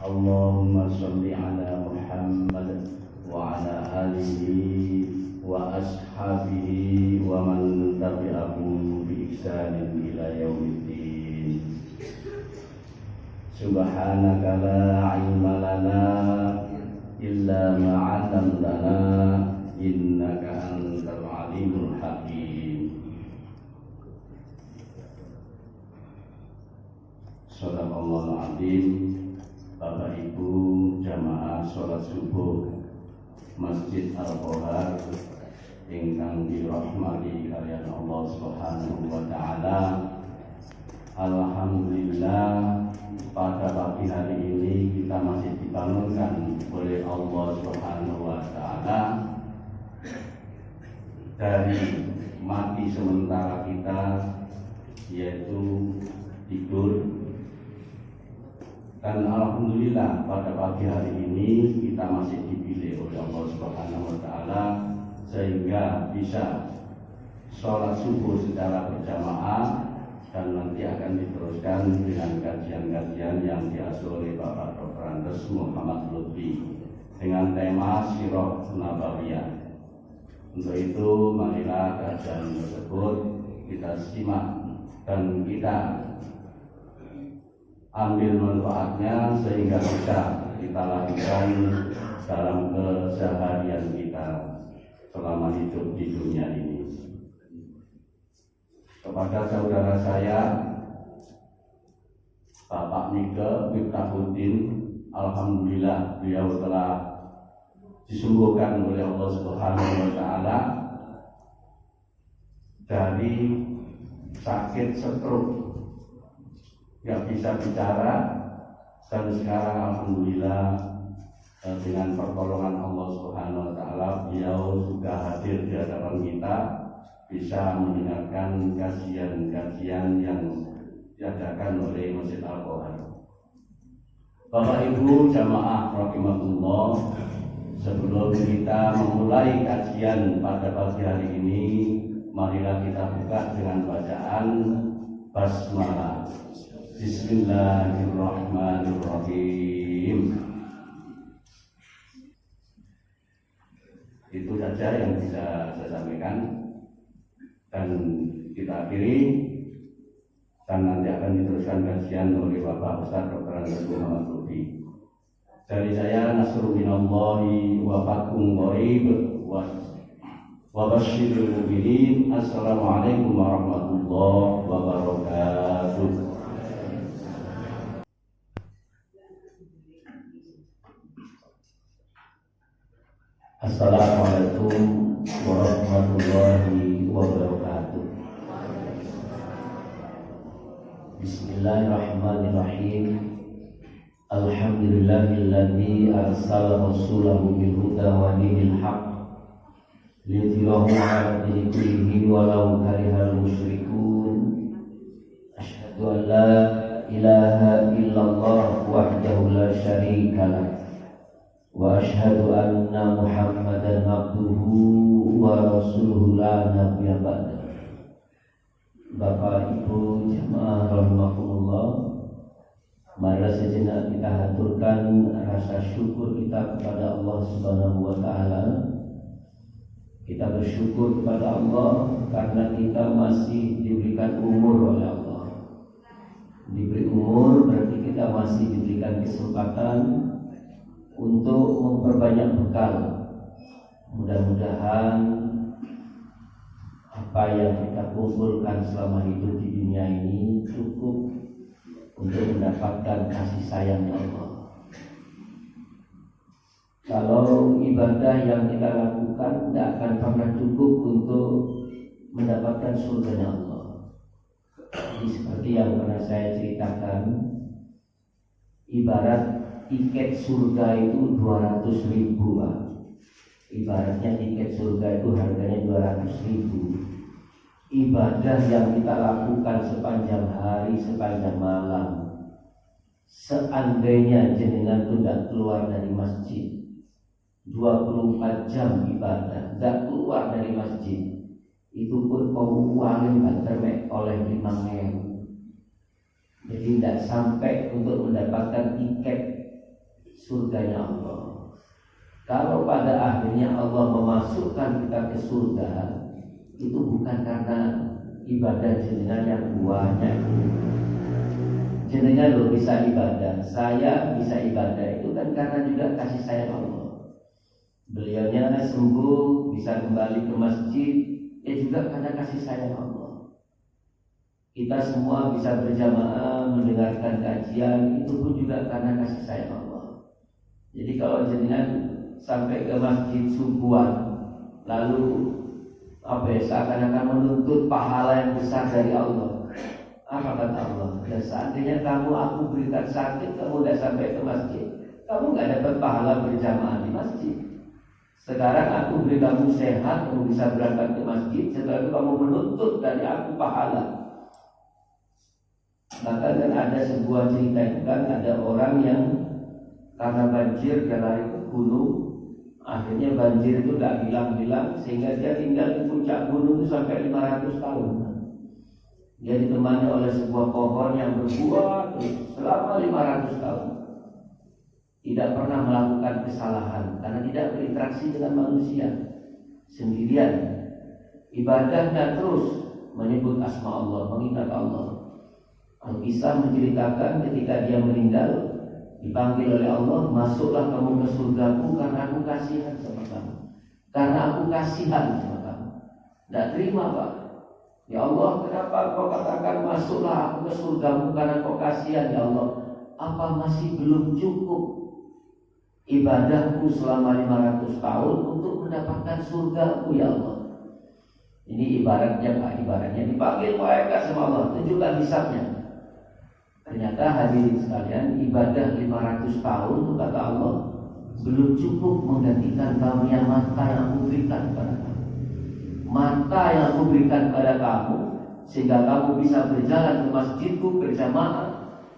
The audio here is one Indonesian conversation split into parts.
Allahumma sholli ala Muhammad wa ala alihi wa ashabihi wa man tabi'ahum bi ihsanin ila yaumiddin. Subhanaka la ilma lana illa ma 'allamtana innaka antal alimul hakim. Shadaqallahul azim. Bapak Ibu jamaah sholat subuh Masjid Al-Qohar ingkang dirahmati kalian Allah Subhanahu wa taala. Alhamdulillah, pada pagi hari ini kita masih dibangunkan oleh Allah Subhanahu wa taala dari mati sementara kita, yaitu tidur. Dan alhamdulillah pada pagi hari ini kita masih dipilih oleh Allah Subhanahu wa taala sehingga bisa sholat subuh secara berjamaah, dan nanti akan diteruskan dengan kajian-kajian yang diasuh oleh Bapak Dr. Andes Muhammad Lutfi dengan tema Sirah Nabawiyah. Untuk itu marilah kajian tersebut kita simak dan kita ambil manfaatnya sehingga bisa kita lakukan dalam keseharian kita selama hidup di dunia ini. Kepada saudara saya Bapak Nike Miftahuddin, alhamdulillah beliau telah disembuhkan oleh Allah Subhanahu wa taala dari sakit stroke, nggak bisa bicara, dan sekarang alhamdulillah dengan pertolongan Allah Subhanahu wa taala beliau sudah hadir di hadapan kita, bisa mendengarkan kajian-kajian yang diadakan oleh Masjid Al-Qohar. Bapak Ibu jamaah rahimakumullah, sebelum kita memulai kajian pada pagi hari ini, marilah kita buka dengan bacaan basmalah. Bismillahirrahmanirrahim. Itu saja yang bisa saya sampaikan, dan kita akhiri, dan nanti akan diteruskan kajian oleh Bapak Ustaz Dr. Andes Muhammad Lutfi. Dari saya nasrul minallahi wa fathun qarib wa basyiril mu'minin. Assalamualaikum warahmatullahi wabarakatuh. Assalamualaikum warahmatullahi wabarakatuh. Bismillahirrahmanirrahim. Alhamdulillahilladzi arsala rasulahu bil huda wa dinil haqq liyudhhirahu 'ala dini kullihi walau karihal musyrikun. Asyhadu an la ilaha illallah wahdahu la syarika lah, wa asyhadu anna Muhammadan abduhu wa rasuluhu la nabiyya ba'da. Bapak Ibu jamaah rahimakumullah, mari sejenak kita haturkan rasa syukur kita kepada Allah Subhanahu wa taala. Kita bersyukur kepada Allah karena kita masih diberikan umur oleh Allah. Diberi umur berarti kita masih diberikan kesempatan untuk memperbanyak bekal. Mudah-mudahan apa yang kita kumpulkan selama hidup di dunia ini cukup untuk mendapatkan kasih sayang Allah. Kalau ibadah yang kita lakukan tidak akan pernah cukup untuk mendapatkan surga Allah. Jadi seperti yang pernah saya ceritakan, ibarat tiket surga itu 200.000, Pak. Ibaratnya tiket surga itu harganya 200.000. Ibadah yang kita lakukan sepanjang hari, sepanjang malam, seandainya jenengan itu tidak keluar dari masjid 24 jam ibadah, tidak keluar dari masjid, itu pun uangnya nggak termek oleh 5.000. Jadi tidak sampai untuk mendapatkan tiket surganya Allah. Kalau pada akhirnya Allah memasukkan kita ke surga, itu bukan karena ibadah jenengan yang banyak. Jenengan lo bisa ibadah, saya bisa ibadah, itu kan karena juga kasih sayang Allah. Beliaunya sembuh, bisa kembali ke masjid, ya juga karena kasih sayang Allah. Kita semua bisa berjamaah mendengarkan kajian, itu pun juga karena kasih sayang Allah. Jadi kalau jenengan sampai ke masjid subuhan, lalu seakan-akan menuntut pahala yang besar dari Allah. Apa kata Allah? Dan seandainya aku berikan sakit, kamu tidak sampai ke masjid, kamu nggak dapat pahala berjamaah di masjid. Sekarang aku beri kamu sehat, kamu bisa berangkat ke masjid, setelah itu kamu menuntut dari aku pahala. Maka kan ada sebuah cerita itu kan, ada orang yang karena banjir dia lari ke gunung, akhirnya banjir itu tidak hilang-hilang sehingga dia tinggal di puncak gunung itu sampai 500 tahun. Dia ditemani oleh sebuah pohon yang berbuah selama 500 tahun. Tidak pernah melakukan kesalahan karena tidak berinteraksi dengan manusia. Sendirian. Ibadahnya terus menyebut asma Allah, mengingat Allah. Al-Kisah menceritakan ketika dia meninggal, dipanggil oleh Allah, masuklah kamu ke surgaku karena aku kasihan sama kamu. Karena aku kasihan sama kamu. Tidak terima Pak. Ya Allah, kenapa kau katakan masuklah aku ke surgamu karena kau kasihan ya Allah? Apa masih belum cukup ibadahku selama 500 tahun untuk mendapatkan surgaku ya Allah? Ini ibaratnya Pak, ibaratnya dipanggil malaikat sama Allah, tunjukkan hisabnya. Ternyata hadirin sekalian, ibadah 500 tahun kata Allah belum cukup menggantikan karunia mata yang aku berikan kepada kamu. Mata yang aku berikan kepada kamu sehingga kamu bisa berjalan ke masjidku berjamaah,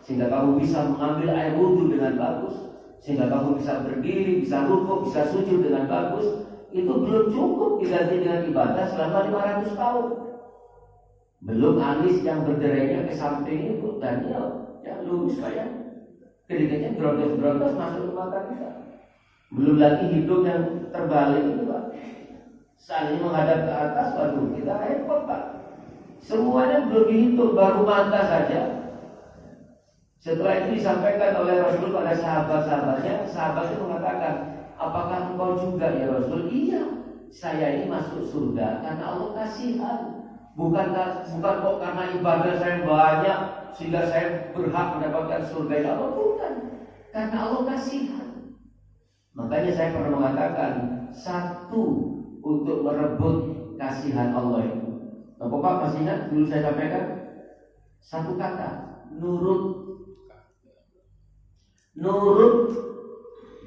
sehingga kamu bisa mengambil air wudhu dengan bagus, sehingga kamu bisa berdiri, bisa rukuk, bisa sujud dengan bagus. Itu belum cukup diganti dengan ibadah selama 500 tahun. Belum alis yang berderainya ke samping itu Daniel yang lurus kayak keringetnya berontos-berontos masuk ke mata kita. Belum lagi hidung yang terbalik itu Pak, saling menghadap ke atas, waduh kita repot Pak. Semuanya belum dihitung, baru mata saja. Setelah itu disampaikan oleh Rasul pada sahabat-sahabatnya, sahabat itu mengatakan, apakah engkau juga ya Rasul? Iya, saya ini masuk surga karena Allah kasihan. Bukan kok karena ibadah saya banyak sehingga saya berhak mendapatkan surga ya Allah, bukan. Karena Allah kasihan. Makanya saya pernah mengatakan, satu untuk merebut kasihan Allah itu. Nah, Bapak masih ingat dulu saya sampaikan satu kata, nurut. Nurut.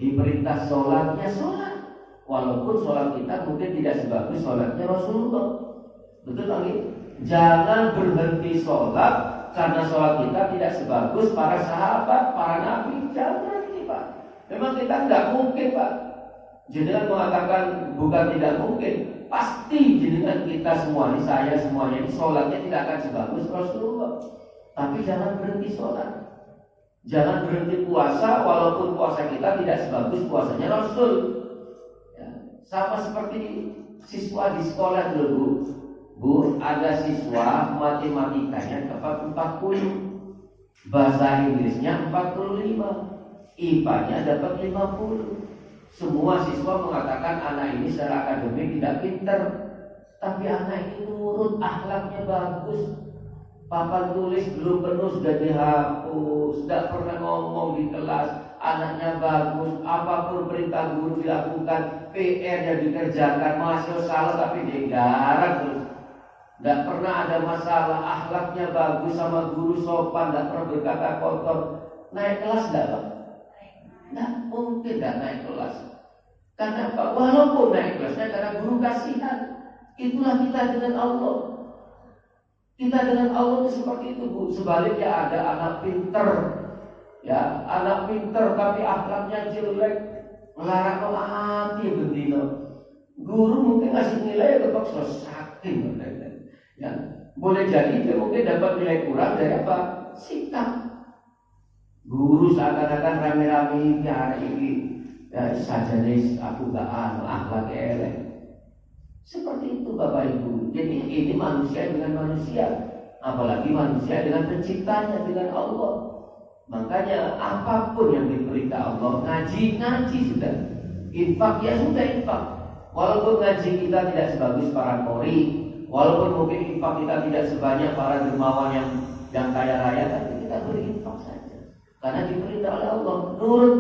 Diperintah sholat, ya sholat. Walaupun sholat kita mungkin tidak sebagus sholatnya Rasulullah. Betul lagi. Jangan berhenti sholat karena sholat kita tidak sebagus para sahabat, para nabi. Jangan berhenti Pak. Memang kita tidak mungkin Pak. Jenengan mengatakan bukan tidak mungkin. Pasti jenengan kita semua ini, saya semuanya ini sholatnya tidak akan sebagus Rasulullah. Tapi jangan berhenti sholat. Jangan berhenti puasa walaupun puasa kita tidak sebagus puasanya Rasul. Ya, sama seperti siswa di sekolah dulu Bu, ada siswa matematikanya dapat 40, bahasa Inggrisnya 45, IPA-nya dapat 50. Semua siswa mengatakan anak ini secara akademik tidak pintar, tapi anak ini nurut, akhlaknya bagus. Papan tulis belum penuh sudah dihapus, tidak pernah ngomong di kelas, anaknya bagus, apapun perintah guru dilakukan, PR-nya dikerjakan, mahasiswa salah tapi digarap terus. Tidak pernah ada masalah, akhlaknya bagus, sama guru sopan, tidak pernah berkata kotor. Naik kelas tidak Pak? Tidak mungkin tidak naik kelas. Karena Pak, walaupun naik kelasnya karena guru kasihan. Itulah kita dengan Allah. Kita dengan Allah itu seperti itu Bu. Sebaliknya ada anak pinter, ya anak pinter tapi akhlaknya jelek, melarang hati bendino. Guru mungkin ngasih nilai tetap saking, ya boleh jadi dia mungkin dapat nilai kurang dari apa? Sikap. Guru seakan-akan rame-rame hari ini ya saja nih aku gak akhlak elek. Seperti itu Bapak Ibu. Jadi ini manusia dengan manusia, apalagi manusia dengan penciptanya, dengan Allah. Makanya apapun yang diperintah Allah, ngaji sudah, infak ya sudah infak. Walaupun ngaji kita tidak sebagus para qori, walaupun mungkin infak kita tidak sebanyak para dermawan yang kaya raya, tapi kita beri infak saja. Karena diperintah oleh Allah, nurut.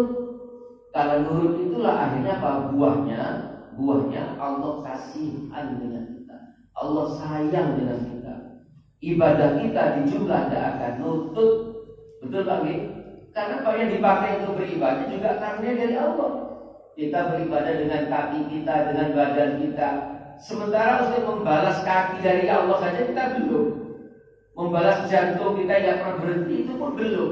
Kalau nurut itulah akhirnya apa? Buahnya Allah kasihan dengan kita, Allah sayang dengan kita. Ibadah kita di jumlah tidak akan nutut, betul lagi. Karena apa yang dipakai untuk beribadah juga karunia dari Allah. Kita beribadah dengan kaki kita, dengan badan kita. Sementara untuk membalas kaki dari Allah saja kita belum. Membalas jantung kita yang pernah berhenti itu pun belum.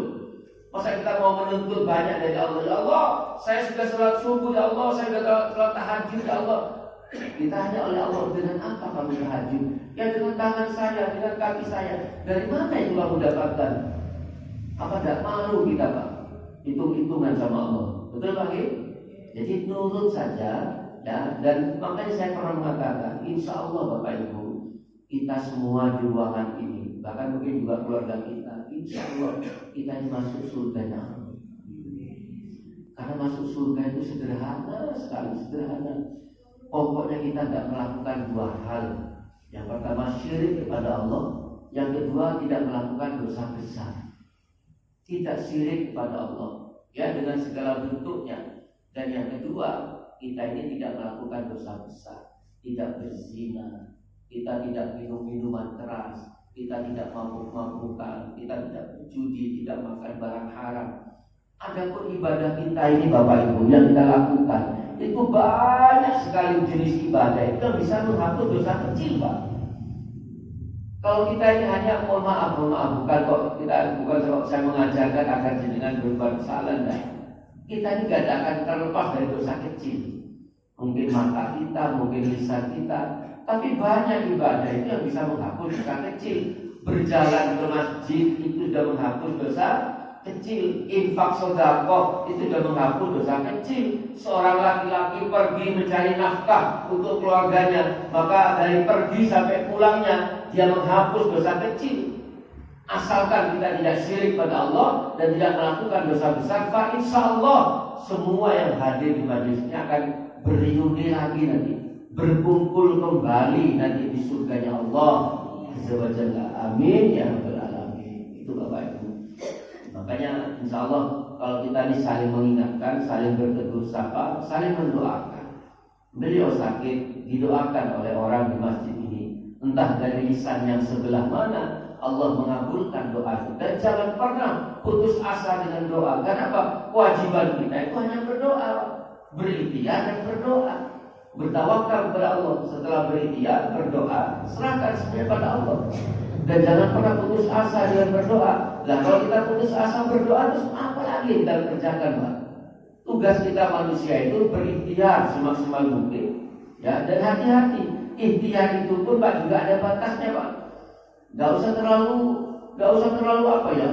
Masa kita mau menuntut banyak dari Allah? Ya Allah, saya sudah sholat subuh, ya Allah, saya sudah sholat tahajud, ya Allah. Ditanya oleh Allah, dengan apa kamu tahajud? Ya dengan tangan saya, dengan kaki saya. Dari mana itu kamu dapatkan? Apa tidak malu kita Pak? Hitung-hitungan sama Allah. Betul Pak? Jadi nurut saja ya. Dan makanya saya pernah mengatakan, insya Allah Bapak Ibu, kita semua di ruangan ini, bahkan mungkin juga keluarga kita, insya Allah kita ini masuk surganya. Karena masuk surga itu sederhana sekali, sederhana. Pokoknya kita tidak melakukan dua hal. Yang pertama syirik kepada Allah, yang kedua tidak melakukan dosa besar. Tidak syirik kepada Allah ya dengan segala bentuknya. Dan yang kedua, kita ini tidak melakukan dosa besar, tidak berzina, kita tidak minum minuman keras, kita tidak mabuk-mabukan, kita tidak berjudi, tidak makan barang haram. Adapun ibadah kita ini Bapak Ibu yang kita lakukan itu banyak sekali jenis ibadah itu bisa menghapus dosa kecil Pak. Kalau kita ini hanya mohon maaf bukan kok kita bukan saya mengajarkan agar jenengan berbuat kesalahan nah. Kita ini tidak akan terlepas dari dosa kecil. Mungkin mata kita, mungkin lisan kita, tapi banyak ibadah itu yang bisa menghapus dosa kecil. Berjalan ke masjid itu sudah menghapus dosa kecil. Infak sedekah itu sudah menghapus dosa kecil. Seorang laki-laki pergi mencari nafkah untuk keluarganya, maka dari pergi sampai pulangnya dia menghapus dosa kecil. Asalkan kita tidak syirik pada Allah dan tidak melakukan dosa besar, Pak, insya Allah semua yang hadir di majelisnya akan bereuni lagi nanti, berkumpul kembali nanti di surganya Allah Azza wa Jalla. Amin ya rabbal alamin. Itu Bapak Ibu. Makanya insya Allah kalau kita ini saling mengingatkan, saling bertegur sapa, saling mendoakan. Beliau sakit, didoakan oleh orang di masjid ini. Entah dari lisan yang sebelah mana Allah mengabulkan doa itu. Dan jangan pernah putus asa dengan doa. Kenapa? Kewajiban kita itu hanya berdoa, berikhtiar dan berdoa, bertawakal kepada Allah. Setelah berikhtiar, berdoa, serahkan semuanya pada Allah. Dan jangan pernah putus asa dengan berdoa. Nah kalau kita putus asa berdoa, terus apa lagi yang kita kerjakan Pak? Tugas kita manusia itu berikhtiar semaksimal mungkin ya, dan hati-hati. Ikhtiar itu pun Pak juga ada batasnya Pak. Gak usah terlalu apa ya?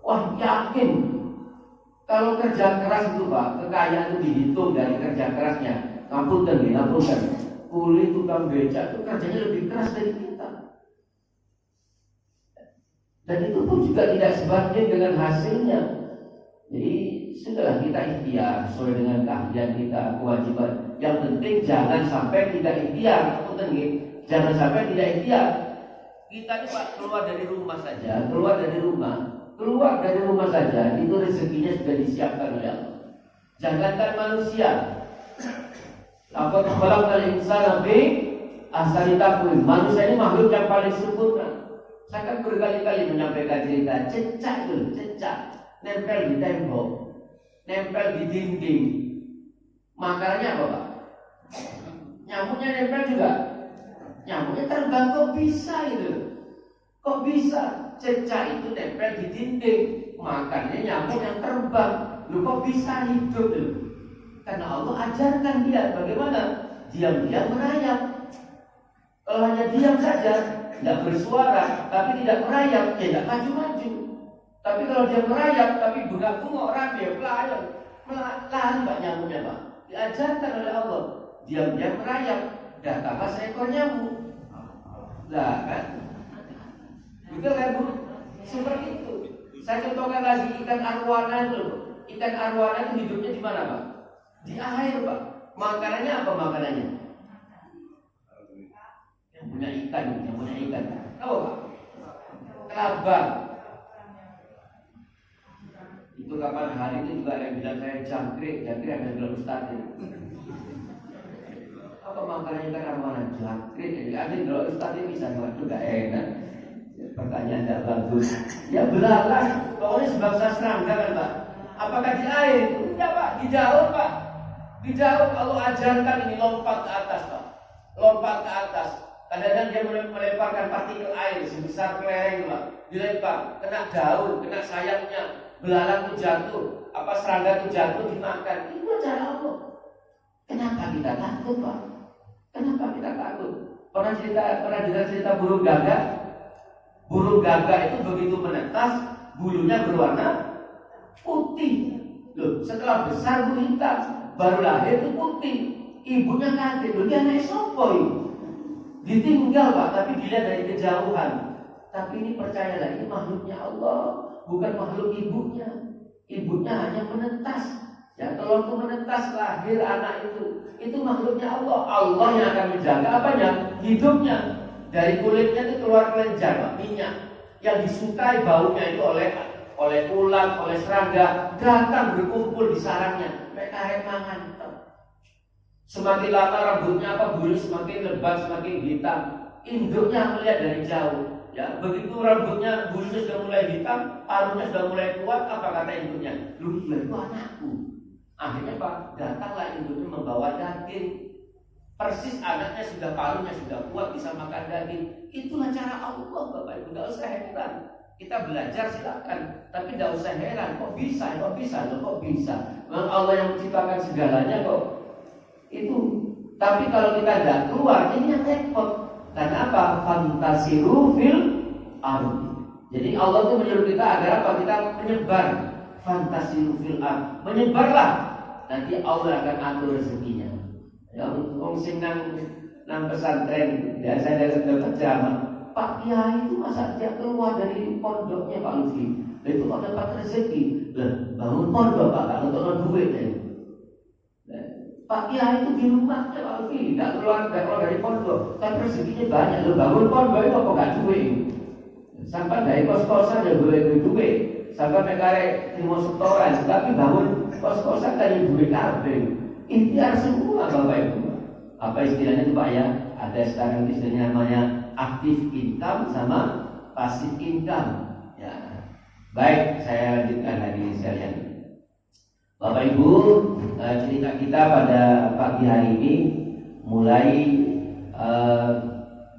Wah yakin kalau kerja keras itu Pak, kekayaan itu dihitung dari kerja kerasnya. Ngapunten. Kuli tukang becak itu kerjanya lebih keras dari kita. Dan itu pun juga tidak sebanding dengan hasilnya. Jadi sudahlah kita ikhtiar sesuai dengan keahlian kita, kewajiban. Yang penting jangan sampai tidak ikhtiar. Jangan sampai tidak ikhtiar. Kita ini Pak keluar dari rumah saja itu rezekinya sudah disiapkan oleh Allah. Jangankan manusia, laqad khalaqal insana fi ahsani taqwim. Manusia ini makhluk yang paling sempurna. Saya kan berkali-kali menyampaikan cerita cecak nempel di tembok, nempel di dinding. Makanannya apa Pak? Nyamuknya nempel juga. Nyamuknya terbang, kok bisa itu? Kok bisa cecak itu nempel di dinding? Makannya nyamuk yang terbang. Lu kok bisa hidup itu? Karena Allah ajarkan dia bagaimana diam-diam merayap. Kalau hanya diam saja, tidak bersuara, tapi tidak merayap, ya tidak maju-maju. Tapi kalau dia merayap, tapi bengak-bengok, rapi, pelayan, lari Pak nyamuknya Pak. Diajarkan oleh Allah, diam-diam merayap, datanglah seekor nyamuk. Lah kan? Betul kan Bu? Seperti itu. Saya contohkan lagi ikan arwana itu. Ikan arwana itu hidupnya di mana Pak? Di air Pak. Makanannya apa makanannya? Yang punya ikan. Tahu Pak? Kelabang. Itu kapan hari itu juga ada yang bilang saya jangkrik ada yang bilang Ustaz itu. Apa makanannya ikan arwana? Jangkrik. Jadi ada yang bilang Ustaz ini bisa juga enak. Pertanyaan tidak bagus. Ya belalang, pokoknya sebangsa serangga kan Pak. Apakah di air? Enggak Pak, di daun Pak. Di daun Allah ajarkan ini lompat ke atas Pak. Lompat ke atas. Kadang-kadang dia melemparkan partikel air sebesar kelereng Pak. Dilempar, kena daun, kena sayapnya. Belalang itu jatuh, serangga itu jatuh dimakan. Itu ajaran Allah. Kenapa kita takut Pak? Kenapa kita takut? Pernah dengar cerita burung gagak? Burung gagak itu begitu menetas, bulunya berwarna putih. Loh, setelah besar bulu hitam, baru lahir itu putih. Ibunya kaget, loh dia naik sopoi. Ditinggal Pak, tapi dilihat dari kejauhan. Tapi ini percayalah, ini makhluknya Allah, bukan makhluk ibunya. Ibunya hanya menetas. Ya, telur itu menetas, lahir anak itu. Itu makhluknya Allah. Allah yang akan menjaga apanya? Hidupnya. Dari kulitnya itu keluar kelenjar, minyak yang disukai baunya itu oleh ulat, oleh serangga, datang berkumpul di sarangnya. Mereka remangan. Semakin lama rambutnya bulu semakin lebat, semakin hitam. Induknya melihat dari jauh. Ya, begitu rambutnya bulunya sudah mulai hitam, paruhnya sudah mulai kuat, apa kata induknya? Lu itu anakku. Akhirnya Pak, datanglah induknya membawa daging. Persis anaknya sudah paruhnya sudah kuat bisa makan daging. Itulah cara Allah Bapak Ibu. Tidak usah heran. Kita belajar silakan, tapi tidak usah heran. Kok bisa? Memang Allah yang menciptakan segalanya kok. Itu. Tapi kalau kita tidak keluar, ini yang repot. Karena apa? Fantasiru fil ardi. Jadi Allah itu menyuruh kita agar apa? Kita menyebar. Fantasiru fil ardi. Menyebarlah. Nanti Allah akan atur rezekinya. Yang sing nang pesantren biasa dapat ceramah, Pak Kiai itu masa dia keluar dari pondoknya Pak Lutfi, itu kok dapat rezeki, bangun pondok Pak, untuk duit ya. Pak Kiai itu di rumahnya Pak Lutfi, nggak keluar dari pondok, kan rezekinya banyak, bangun pondok itu kok nggak duit, sampai dari kos-kosan ya boleh duit, sampai mereka terima setoran, tapi bangun kos-kosan kan yang duit kabeh. Ikhtiar semua Bapak Ibu. Apa istilahnya itu Pak ya? Ada sekarang istilahnya namanya aktif income sama pasif income. Ya. Baik, saya lanjutkan lagi sekalian. Bapak Ibu, cerita kita pada pagi hari ini mulai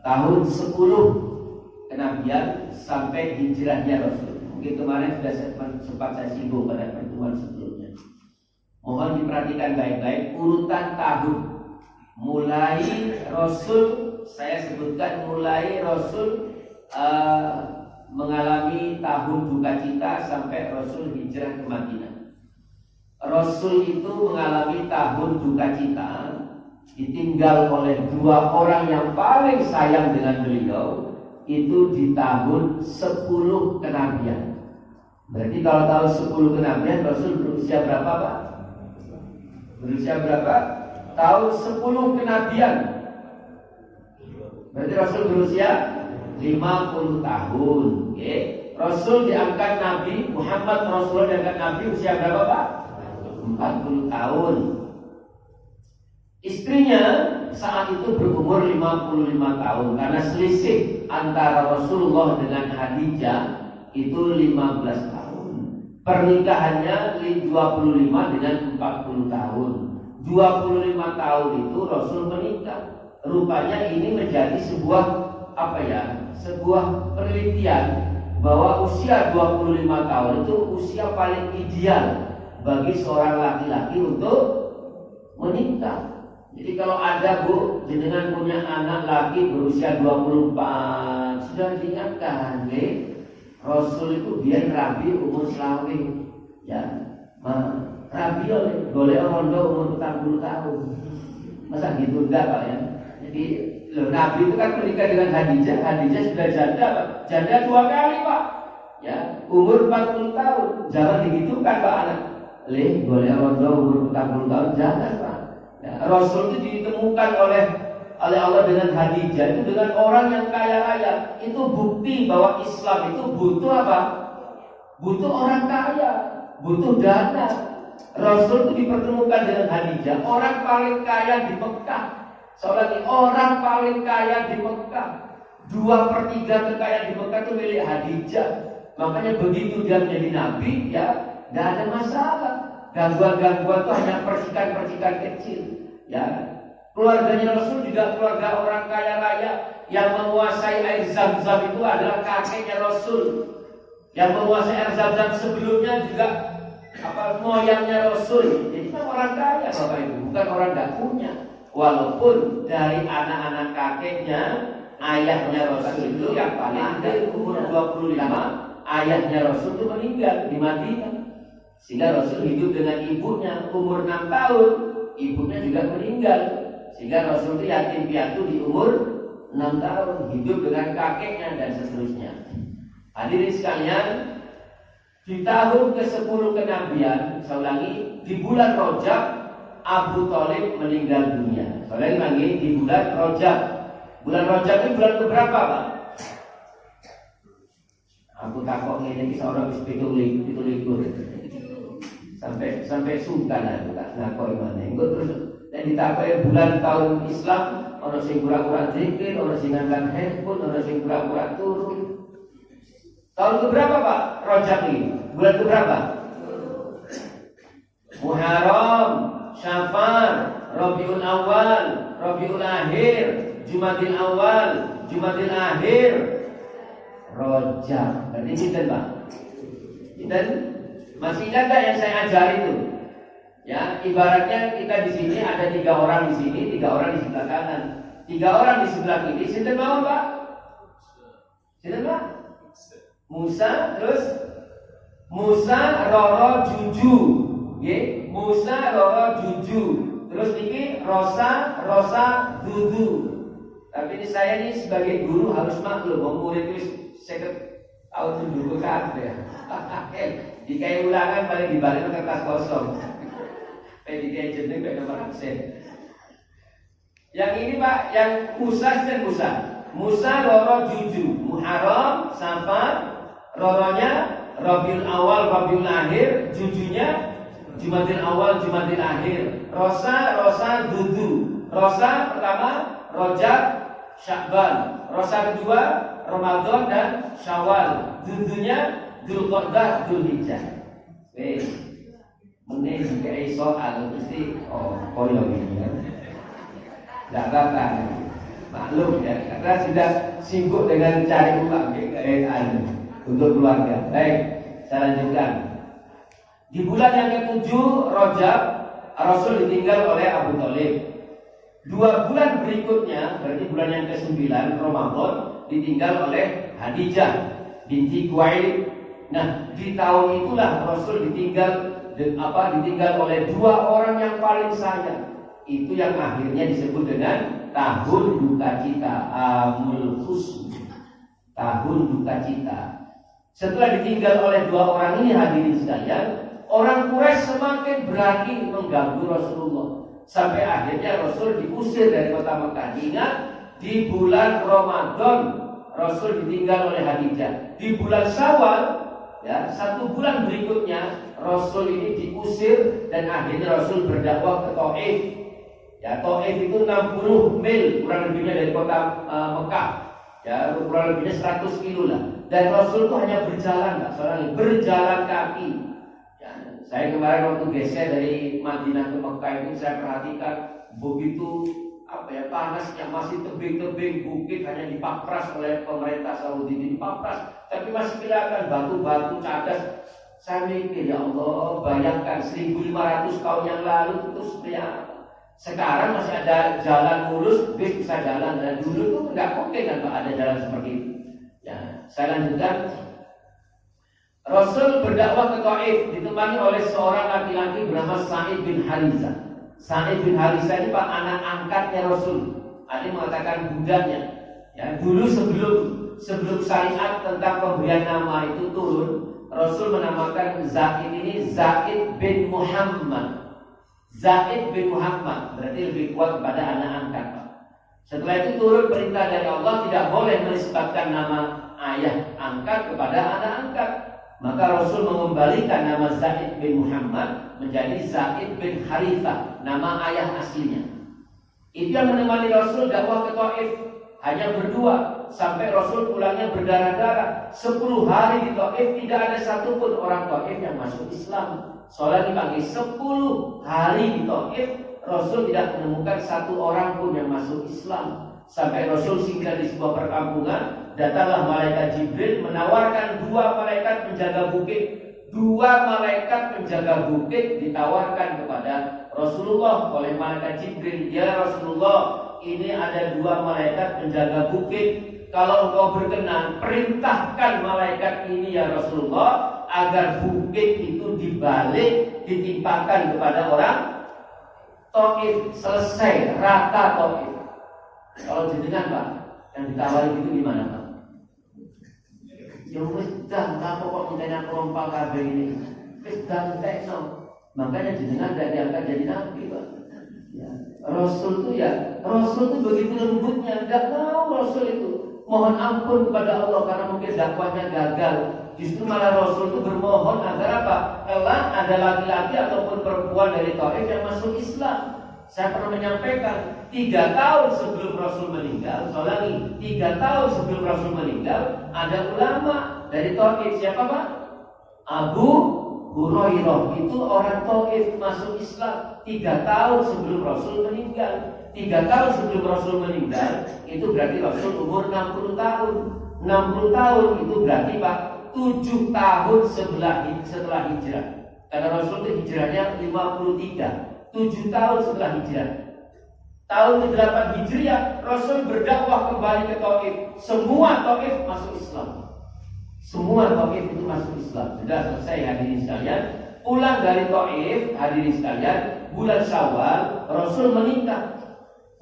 tahun 10 kenabian sampai hijrahnya Rasul. Mungkin kemarin sudah sempat saya singgung pada pertemuan sebelumnya. Mohon diperhatikan baik-baik urutan tahun. Mulai Rasul, saya sebutkan mulai Rasul mengalami tahun duka cita sampai Rasul hijrah ke Madinah. Rasul itu mengalami tahun duka cita, ditinggal oleh dua orang yang paling sayang dengan beliau, itu di tahun 10 kenabian. Berarti kalau tahun 10 kenabian Rasul berusia berapa Pak? Berusia berapa? Tahun 10 kenabian. Berarti Rasul berusia 50 tahun. Okay. Rasul diangkat Nabi, Muhammad Rasulullah diangkat Nabi usia berapa Pak? 40 tahun. Istrinya saat itu berumur 55 tahun. Karena selisih antara Rasulullah dengan Khadijah itu 15 tahun. Pernikahannya 25 dengan 40 tahun. 25 tahun itu Rasul menikah. Rupanya ini menjadi sebuah sebuah penelitian bahwa usia 25 tahun itu usia paling ideal bagi seorang laki-laki untuk menikah. Jadi kalau ada Bu, jenengan punya anak laki berusia 24, sudah diingatkan, Rasul itu biar rabi umur selawe, ya, rabi boleh rondo umur 40 tahun. Masa gitu enggak Pak ya? Jadi Nabi itu kan menikah dengan Khadijah. Khadijah sudah janda Pak, janda 2 kali Pak. Ya, umur 40 tahun. Jangan digitukan Pak anak. Boleh rondo umur 40 tahun jangan Pak. Ya, Rasul itu ditemukan oleh Allah dengan Khadijah itu dengan orang yang kaya raya. Itu bukti bahwa Islam itu butuh apa? Butuh orang kaya, butuh dana. Rasul itu dipertemukan dengan Khadijah, orang paling kaya di Mekah. Soalnya orang paling kaya di Mekah, 2/3 kekayaan di Mekah itu milik Khadijah. Makanya begitu dia menjadi nabi, ya, tidak ada masalah. Gangguan-gangguan itu hanya percikan-percikan kecil. Ya, keluarganya Rasul juga keluarga orang kaya raya. Yang menguasai air Zam-Zam itu adalah kakeknya Rasul. Yang menguasai air Zam-Zam sebelumnya juga moyangnya Rasul. Jadi kan orang kaya Bapak Ibu, bukan orang tidak punya. Walaupun dari anak-anak kakeknya, ayahnya Rasul itu yang paling akhir umur 25, ayahnya Rasul itu meninggal di Madinah. Sehingga Rasul hidup dengan ibunya umur 6 tahun, ibunya juga meninggal. Sehingga Rasul itu yatim piatu di umur 6 tahun, hidup dengan kakeknya dan seterusnya. Hadirin sekalian, di tahun ke-10 kenabian, saya ulangi, di bulan Rajab Abu Thalib meninggal dunia. Saya ulangi lagi, di bulan Rajab. Bulan Rajab ini bulan keberapa Pak? Aku takut ini seorang pitu-likur. Sampai sungkan aku tak nakoi mana. Engko terus nek ditakoki bulan tahun Islam, orang sing pura-pura zikir, orang sing ngangkat handphone, orang sing pura-pura turu. Tahun keberapa Pak? Rajab ini. Bulan keberapa? Muharram, Syafar, Rabiul Awal, Rabiul Akhir, Jumadil Awal, Jumadil Akhir, Rajab. Berarti kita Pak. Kita masih ingat gak yang saya ajari itu? Ya, ibaratnya kita di sini ada 3 orang di sini, 3 orang di sebelah kanan, 3 orang di sebelah kiri. Sinten mawon Pak? Sinten Pak? Musa, terus Musa, Roro, Juju. Nggih, Musa, Roro, Juju. Terus niki Rosa, Dudu. Tapi ini saya ini sebagai guru harus maklum, murid itu 50 tahun dulu kabeh. Dikai ulangan paling dibalik kertas kosong. Dikai jeneng mek nomor absen. Yang ini Pak, yang Musa dan Musa Roro Juju, Muharram, Safar, Roronya Rabiul Awal, Rabiul Akhir, Jujunya Jumadil Awal, Jumadil Akhir. Rosa Dudu. Rosa pertama Rajab, Sya'ban. Rosa kedua Ramadan dan Syawal. Dudunya Dzulqa'dah, Dzulhijjah. Wes. Mene dikai soal mesti koyo ini ya. Enggak apa-apa. Maklum ya, karena sudah sibuk dengan cari uang untuk keluarga. Baik, saya lanjutkan. Di bulan yang ke-7 Rajab, Rasul ditinggal oleh Abu Thalib. 2 bulan berikutnya, berarti bulan yang ke-9 Ramadan, ditinggal oleh Khadijah binti Khuwailid. Nah, di tahun itulah Rasul ditinggal oleh 2 orang yang paling sayang. Itu yang akhirnya disebut dengan tahun duka cita, Amul Husn. Tahun duka cita. Setelah ditinggal oleh 2 orang ini, hadirin sekalian, orang Quraisy semakin berani mengganggu Rasulullah. Sampai akhirnya Rasul diusir dari kota Mekah. Ingat, di bulan Ramadan Rasul ditinggal oleh Khadijah. Di bulan Syawal, ya, 1 bulan berikutnya Rasul ini diusir dan akhirnya Rasul berdakwah ke Taif. Ya, Taif itu 60 mil kurang lebihnya dari kota Mekah. Ya, kurang lebihnya 100 kilo lah. Dan Rasul itu hanya berjalan, berjalan kaki. Ya, saya kemarin waktu geser dari Madinah ke Mekah itu saya perhatikan begitu panasnya, masih tebing-tebing bukit hanya dipapras oleh pemerintah Saudi, dipapras, tapi masih kelihatan batu-batu cadas. Saya mikir, ya Allah, bayangkan 1500 tahun yang lalu itu seperti apa. Sekarang masih ada jalan mulus, bis bisa jalan, dan dulu itu nggak mungkin kan Pak ada jalan seperti itu. Ya, saya lanjutkan. Rasul berdakwah ke Taif ditemani oleh seorang laki-laki bernama Sa'id bin Harizah. Sa'id bin Harizah ini Pak anak angkatnya Rasul. Ada yang mengatakan budaknya. Ya, dulu sebelum syariat tentang pemberian nama itu turun, Rasul menamakan Zaid ini Zaid bin Muhammad. Zaid bin Muhammad berarti lebih kuat kepada anak angkat, Pak. Setelah itu turun perintah dari Allah tidak boleh menisbatkan nama ayah angkat kepada anak angkat. Maka Rasul mengembalikan nama Zaid bin Muhammad menjadi Zaid bin Harithah, nama ayah aslinya. Itu yang menemani Rasul dakwah ke Taif. Hanya berdua sampai Rasul pulangnya berdarah-darah. 10 hari di Taif tidak ada satupun orang Taif yang masuk Islam. Soalnya dipanggil 10 hari di Taif, Rasul tidak menemukan satu orang pun yang masuk Islam. Sampai Rasul singgah di sebuah perkampungan, datanglah malaikat Jibril menawarkan 2 malaikat penjaga bukit. 2 malaikat penjaga bukit ditawarkan kepada Rasulullah oleh malaikat Jibril. Ya Rasulullah, ini ada 2 malaikat penjaga bukit. Kalau engkau berkenan, perintahkan malaikat ini ya Rasulullah, agar bukit itu dibalik, ditimpakan kepada orang Taif, selesai, rata Taif. Kalau jenengan Pak, yang ditawari itu gimana Pak? Ya wis dah, apa kok minta perompal kabeh ini? Wis dah tekno. Makanya jenengan tidak diangkat jadi nabi Pak. Ya. Rasul itu begitu lembutnya, tidak mau Rasul itu mohon ampun kepada Allah karena mungkin dakwahnya gagal. Justru malah Rasul itu bermohon agar apa? Kelak ada laki-laki ataupun perempuan dari Taif yang masuk Islam. Saya pernah menyampaikan 3 tahun sebelum Rasul meninggal, soalnya 3 tahun sebelum Rasul meninggal, ada ulama dari Taif. Siapa Pak? Abu Hurairah, itu orang Taif masuk Islam 3 tahun sebelum Rasul meninggal. 3 tahun sebelum Rasul meninggal, itu berarti Rasul umur 60 tahun. 60 tahun itu berarti Pak 7 tahun setelah hijrah. Karena Rasul itu hijrahnya 53, 7 tahun setelah hijrah. Tahun ke-8 Hijriah, Rasul berdakwah kembali ke Taif. Semua Taif masuk Islam. Semua Taif itu masuk Islam. Sudah selesai hadirin sekalian. Pulang dari Taif, hadirin sekalian, bulan Syawal, Rasul menikah.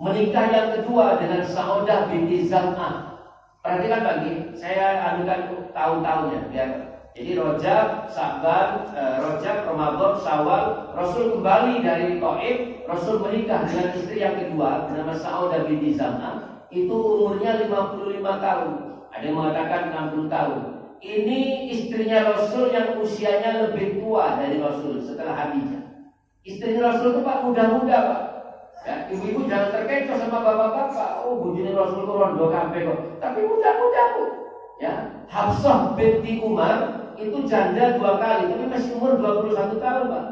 Menikah yang kedua dengan Saudah binti Zam'ah. Perhatikan lagi, saya anukan tahun-tahunnya biar. Jadi Rajab, Sya'ban, Rajab, Ramadan, Syawal, Rasul kembali dari Taif, Rasul menikah dengan istri yang kedua bernama Saudah binti Zam'ah. Itu umurnya 55 tahun. Ada yang mengatakan 60 tahun. Ini istrinya Rasul yang usianya lebih tua dari Rasul setelah Khadijah. Istrinya Rasul itu Pak muda-muda Pak. Ya, ibu-ibu jangan terkecoh sama bapak-bapak. Oh, bujune Rasul itu rondo kabeh kok. Tapi muda-muda kok. Ya, Hafsah binti Umar itu janda 2 kali, tapi masih umur 21 tahun Pak.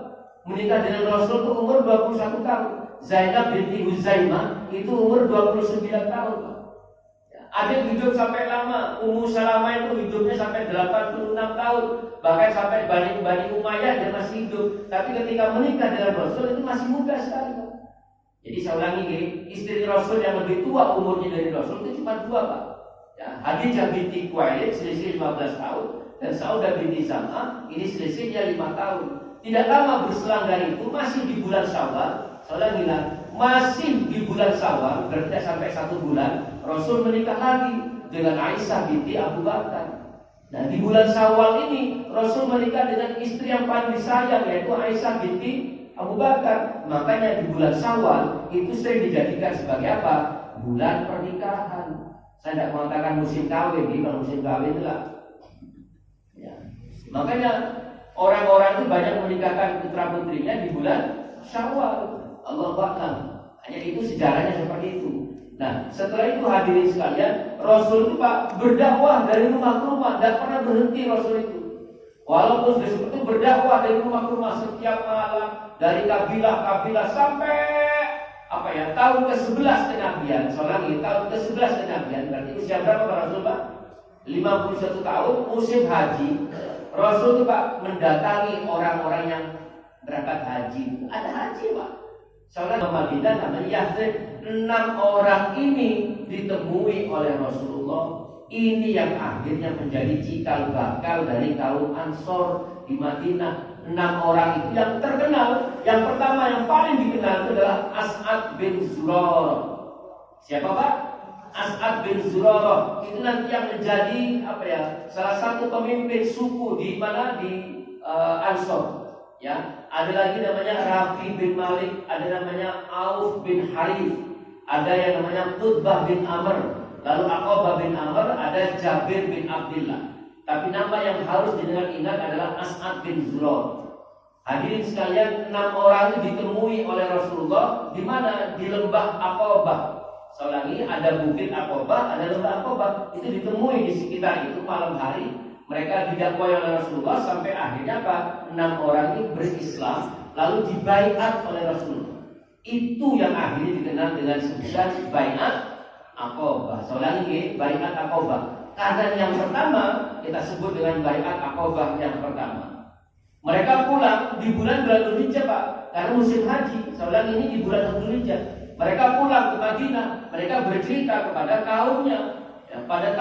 Menikah dengan Rasul itu umur 21 tahun. Zainab binti Huzaimah itu umur 29 tahun Pak. Ada yang hidup sampai lama. Ummu Salamah itu hidupnya sampai 86 tahun. Bahkan sampai Bani Umayyah dia masih hidup. Tapi ketika menikah dengan Rasul itu masih muda sekali. Jadi saya ulangi, istri Rasul yang lebih tua umurnya dari Rasul itu cuma 2 Pak. Ya, Khadijah binti Khuwailid selisih 15 tahun. Dan Saudah binti Zam'ah ini selisihnya 5 tahun. Tidak lama berselang dari itu, masih di bulan Syawal. Saya bilang, masih di bulan Syawal, berarti sampai 1 bulan, Rasul menikah lagi dengan Aisyah binti Abu Bakar. Nah di bulan Syawal ini Rasul menikah dengan istri yang paling disayang, yaitu Aisyah binti Abu Bakar. Makanya di bulan Syawal itu sering dijadikan sebagai apa? Bulan pernikahan. Saya tidak mengatakan musim kawin, kalau musim kawin itulah. Ya. Makanya orang-orang itu banyak menikahkan putra putrinya di bulan Syawal. Allahu Akbar. Hanya itu sejarahnya seperti itu. Nah, setelah itu hadirin sekalian, Rasul itu Pak berdakwah dari rumah ke rumah, tidak pernah berhenti Rasul itu. Walaupun sudah itu berdakwah dari rumah ke rumah setiap malam, dari kabilah-kabilah sampai tahun ke-11 kenabian. Soalnya tahun ke-11 kenabian berarti usia berapa Pak Rasul Pak? 51 tahun musim haji. Rasul itu Pak mendatangi orang-orang yang berangkat haji. Ada haji Pak. Soalnya Madinah namanya Yathrib. 6 orang ini ditemui oleh Rasulullah. Ini yang akhirnya menjadi cikal bakal dari kaum Ansor di Madinah. 6 orang itu yang terkenal. Yang pertama yang paling dikenal itu adalah As'ad bin Zurarah. Siapa Pak? As'ad bin Zurarah. Itu nanti yang menjadi salah satu pemimpin suku di mana di Ansor. Ya, ada lagi namanya Rafi bin Malik, ada namanya Auf bin Harith, ada yang namanya Qutbah bin Amr, lalu Aqabah bin Amr, ada Jabir bin Abdullah. Tapi nama yang harus didengar ingat adalah As'ad bin Zurarah. Hadirin sekalian, 6 orang itu ditemui oleh Rasulullah di mana? Di lembah Aqabah. Soalnya ada bukit Aqabah, ada lembah Aqabah. Itu ditemui di sekitar itu malam hari. Mereka didakwai oleh Rasulullah sampai akhirnya 6 orang ini berislam lalu dibaiat oleh Rasulullah. Itu yang akhirnya dikenal dengan sebutan baiat Aqabah. Soalnya baiat Aqabah. Karena yang pertama kita sebut dengan baiat Aqabah yang pertama. Mereka pulang di bulan Dzulhijjah Pak, karena musim haji. Soalnya ini di bulan Dzulhijjah. Mereka pulang ke Madinah. Mereka bercerita kepada kaumnya. Ya, pada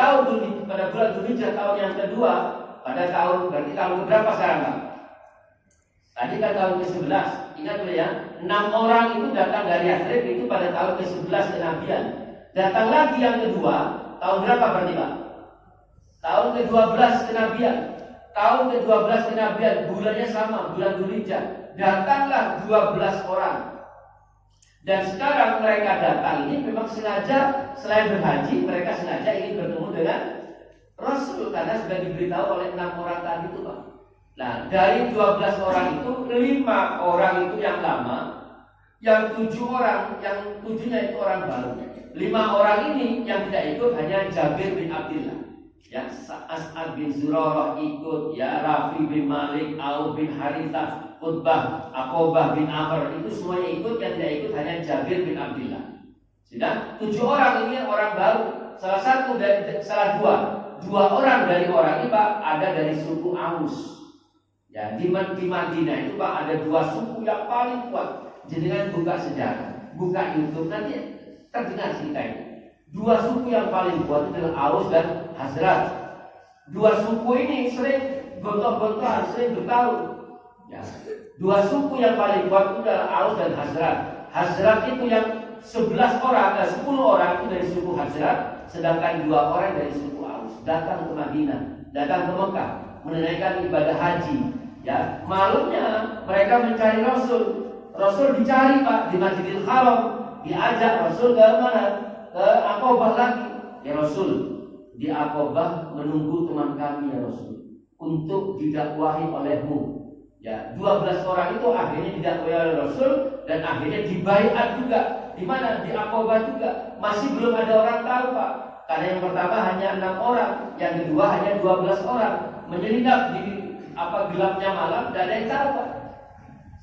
bulan Dzulhijjah tahun yang kedua, berarti tahun berapa sekarang Pak? Tadi kan tahun ke-11. Ingat dulu ya, 6 orang itu datang dari Yathrib itu pada tahun ke-11 kenabian. Datang lagi yang kedua, tahun berapa berarti Pak? Tahun ke-12 kenabian. Tahun ke-12 kenabian, bulannya sama, bulan Dzulhijjah. Datanglah 12 orang. Dan sekarang mereka datang ini memang sengaja, selain berhaji, mereka sengaja ingin bertemu dengan Rasul karena sudah diberitahu oleh 6 orang tadi itu Pak. Nah, dari 12 orang itu 5 orang itu yang lama, yang 7 orang, yang 7-nya itu orang baru. 5 orang ini yang tidak ikut hanya Jabir bin Abdullah. Ya, As'ad bin Zurarah ikut, ya, Rafi bin Malik, Auf bin Harithah, Qutbah, Aqabah bin Amr, itu semuanya ikut. Yang tidak ikut hanya Jabir bin Abdullah. Sudah 7 orang ini orang baru. Dua orang dari orang ini Pak ada dari suku Aus. Ya, di Madinah itu Pak ada 2 suku yang paling kuat. Jenengan buka sejarah, buka YouTube nanti terdengar cerita ini. 2 suku yang paling kuat itu adalah Aus dan Hazrat. 2 suku ini sering gontok-gontokan, sering bertarung. Ya. 2 suku yang paling kuat itu adalah Aus dan Hazrat. Hazrat itu yang 10 orang itu dari suku Hazrat, sedangkan 2 orang dari suku Aus datang ke Madinah, datang ke Mekah menunaikan ibadah haji. Ya, malamnya mereka mencari Rasul. Rasul dicari Pak di Masjidil Haram, diajak Rasul ke mana? Ke Aqabah lagi. Ya Rasul, di Aqabah menunggu teman kami ya Rasul untuk didakwahi olehmu. Ya, 12 orang itu akhirnya didakwahi oleh Rasul dan akhirnya dibaiat juga. Di mana? Di Aqabah juga. Masih belum ada orang tahu Pak. Karena yang pertama hanya 6 orang, yang kedua hanya 12 orang. Menyelinap di gelapnya malam, tidak ada yang tahu Pak.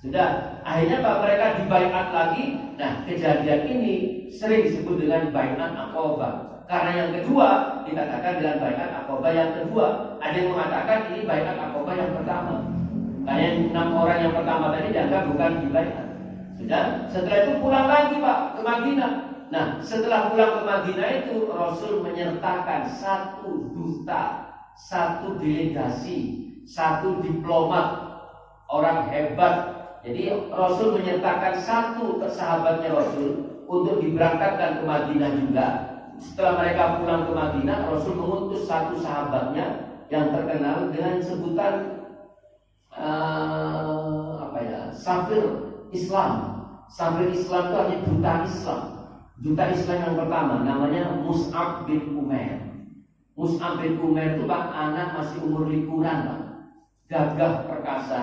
Sudah, akhirnya Pak mereka dibaiat lagi. Nah, kejadian ini sering disebut dengan baiat Aqabah. Karena yang kedua dikatakan dengan baiat Aqabah yang kedua. Ada yang mengatakan ini baiat Aqabah yang pertama. Karena yang 6 orang yang pertama tadi dianggap bukan dibaiat. Sudah, setelah itu pulang lagi Pak ke Madinah. Nah, setelah pulang ke Madinah itu Rasul menyertakan 1 duta, 1 delegasi, 1 diplomat, orang hebat. Jadi Rasul menyertakan 1 sahabatnya Rasul untuk diberangkatkan ke Madinah juga. Setelah mereka pulang ke Madinah, Rasul mengutus 1 sahabatnya yang terkenal dengan sebutan Safir Islam. Safir Islam itu artinya duta Islam. Duta Islam yang pertama namanya Mus'ab bin Umair. Mus'ab bin Umair itu Pak anak masih umur likuran Pak. Gagah perkasa.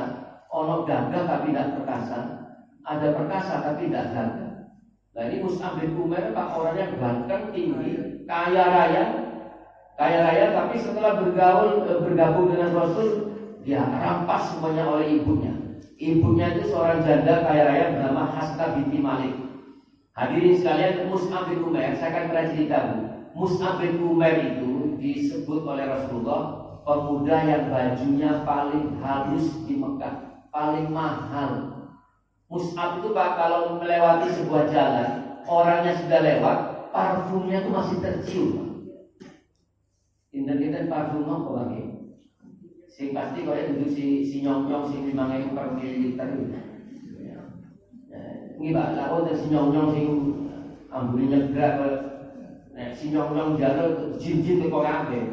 Ono gagah tapi tidak perkasa, ada perkasa tapi tidak gagah. Nah ini Mus'ab bin Umair Pak orangnya ganteng, tinggi, kaya raya tapi setelah bergabung dengan Rasul dia rampas semuanya oleh ibunya. Ibunya itu seorang janda kaya raya bernama Hasnah binti Malik. Hadirin sekalian, Mus'ab bin Umair, saya akan pernah cerita Bu. Mus'ab bin Umair itu disebut oleh Rasulullah pemuda yang bajunya paling halus di Mekah, paling mahal. Mus'ab itu Pak kalau melewati sebuah jalan, orangnya sudah lewat, parfumnya itu masih tercium. Dinten-dinten parfum apa lagi? Sing pasti kaya duduk si nyong-nyong sing 5.000 per mililiter. Ini Pak, lalu ada si nyong-nyong sing ambune nyegrak. Nah, si nyong-nyong jalo jin-jin ke kabeh.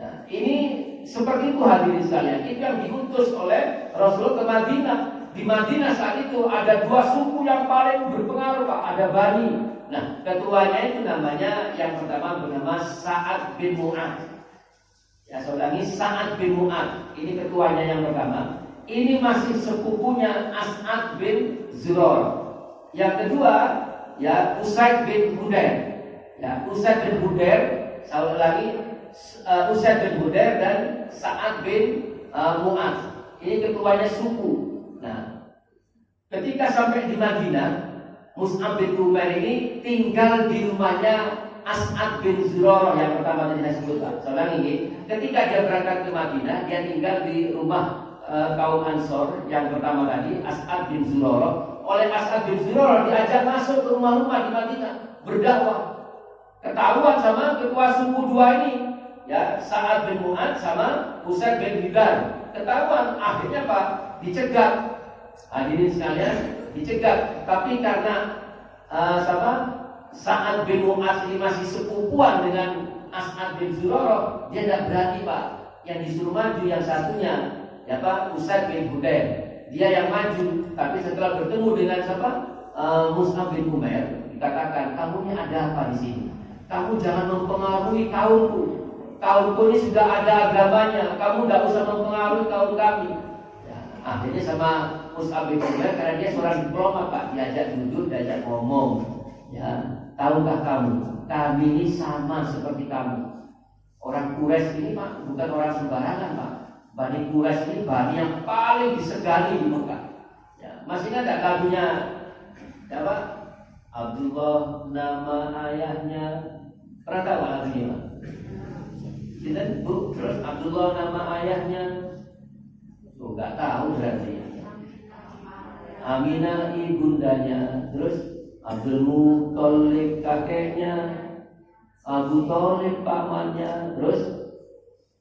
Ya, ini seperti itu hadirin sekalian. Itu yang diutus oleh Rasulullah ke Madinah. Di Madinah saat itu ada 2 suku yang paling berpengaruh Pak. Ada Bani. Nah, ketuanya itu namanya yang pertama bernama Sa'ad bin Mu'adz. Ya, saya ulangi, Sa'ad bin Mu'adz. Ini ketuanya yang pertama. Ini masih sepupunya As'ad bin Zurarah. Yang kedua, ya Usaid bin Hudair. Ya, Usaid bin Hudair, saya ulangi, Usaid bin Hudair dan Sa'ad bin Mu'adz. Ini ketuanya suku. Nah, ketika sampai di Madinah, Mus'ab bin Umair ini tinggal di rumahnya As'ad bin Zurarah yang pertama tadi saya sebutkan. Saya ulangi, ketika dia berangkat ke Madinah, dia tinggal di rumah kaum Ansor yang pertama tadi, As'ad bin Zurarah. Oleh As'ad bin Zurarah diajak masuk ke rumah-rumah di Madinah berdakwah. Ketahuan sama ketua suku 2 ini, ya Sa'ad bin Mu'adz sama Usaid bin Hudair. Ketahuan, akhirnya Pak dicegat. Hadirin sekalian, dicegat. Tapi karena Sa'ad bin Mu'adz ini masih sepupuan dengan As'ad bin Zurarah, dia tidak berani Pak. Yang disuruh maju yang satunya, ya Pak, Usaid bin Hudair. Dia yang maju. Tapi setelah bertemu dengan Mus'ab bin Umair, dikatakan, kamu ini ada apa di sini? Kamu jangan mempengaruhi kaumku. Kaumku ini sudah ada agamanya. Kamu tidak usah mempengaruhi kaum kami. Ya, akhirnya sama Mus'ab bin Umair, karena dia seorang diplomat Pak, diajak duduk, diajak ngomong. Ya, tahukah kamu, kami ini sama seperti kamu. Orang Quraisy ini Pak bukan orang sembarangan Pak. Bani Quraisy ini bani yang paling disegani di Mekah. Ya, masih ingat tak lagunya? Ya Pak, Abdullah nama ayahnya. Pernah tahu lagunya Pak? Tidak Bu, terus Abdullah nama ayahnya. Oh, nggak tahu berarti. Aminah ibundanya. Terus Abdul Muthalib kakeknya. Abu Thalib pamannya. Terus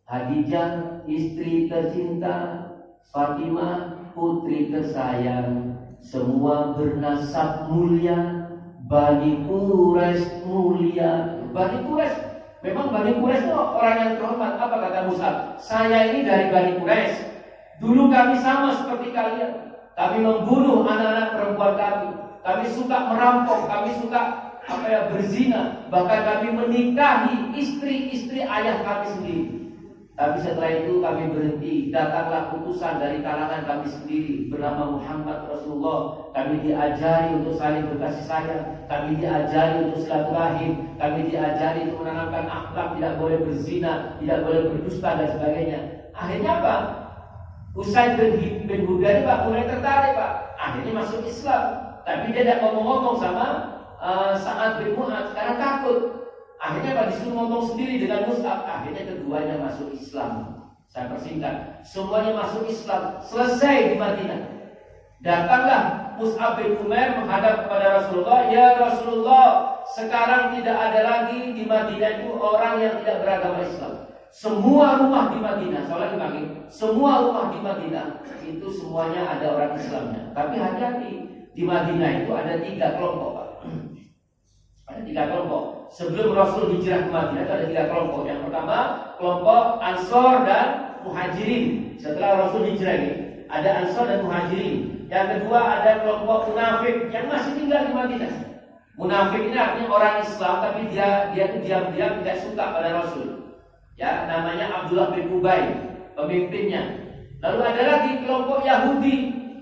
Khadijah istri tercinta, Fatimah putri tersayang, semua bernasab mulia, Bani Quraisy mulia. Bani Quraisy, memang Bani Quraisy itu orang yang terhormat. Apa kata Mus'ab? Saya ini dari Bani Quraisy. Dulu kami sama seperti kalian. Kami membunuh anak-anak perempuan kami. Kami suka merampok, kami suka berzina, bahkan kami menikahi istri-istri ayah kami sendiri. Tapi setelah itu kami berhenti. Datanglah utusan dari kalangan kami sendiri bernama Muhammad Rasulullah. Kami diajari untuk saling berkasih sayang. Kami diajari untuk silaturahim. Kami diajari untuk menanamkan akhlak, tidak boleh berzina, tidak boleh berdusta dan sebagainya. Akhirnya apa? Usaid bin Hudair Pak mulai tertarik Pak. Akhirnya masuk Islam. Tapi dia tidak ngomong-ngomong sama Sa'ad bin Mu'adz karena takut. Akhirnya Pak disuruh ngomong sendiri dengan Mus'ab. Akhirnya keduanya masuk Islam. Saya persingkat, semuanya masuk Islam. Selesai di Madinah. Datanglah Mus'ab bin Umair menghadap kepada Rasulullah. Ya Rasulullah, sekarang tidak ada lagi di Madinah itu orang yang tidak beragama Islam. Semua rumah di Madinah, soalnya lagi, semua rumah di Madinah itu semuanya ada orang Islamnya. Tapi hati-hati, di Madinah itu ada 3 kelompok Pak. Ada 3 kelompok. Sebelum Rasul hijrah ke Madinah itu ada 3 kelompok. Yang pertama kelompok Ansor dan Muhajirin. Setelah Rasul hijrah ini ada Ansor dan Muhajirin. Yang kedua ada kelompok munafik yang masih tinggal di Madinah. Munafik ini artinya orang Islam tapi dia itu diam-diam tidak suka pada Rasul. Ya, namanya Abdullah bin Ubay, pemimpinnya. Lalu ada lagi kelompok Yahudi.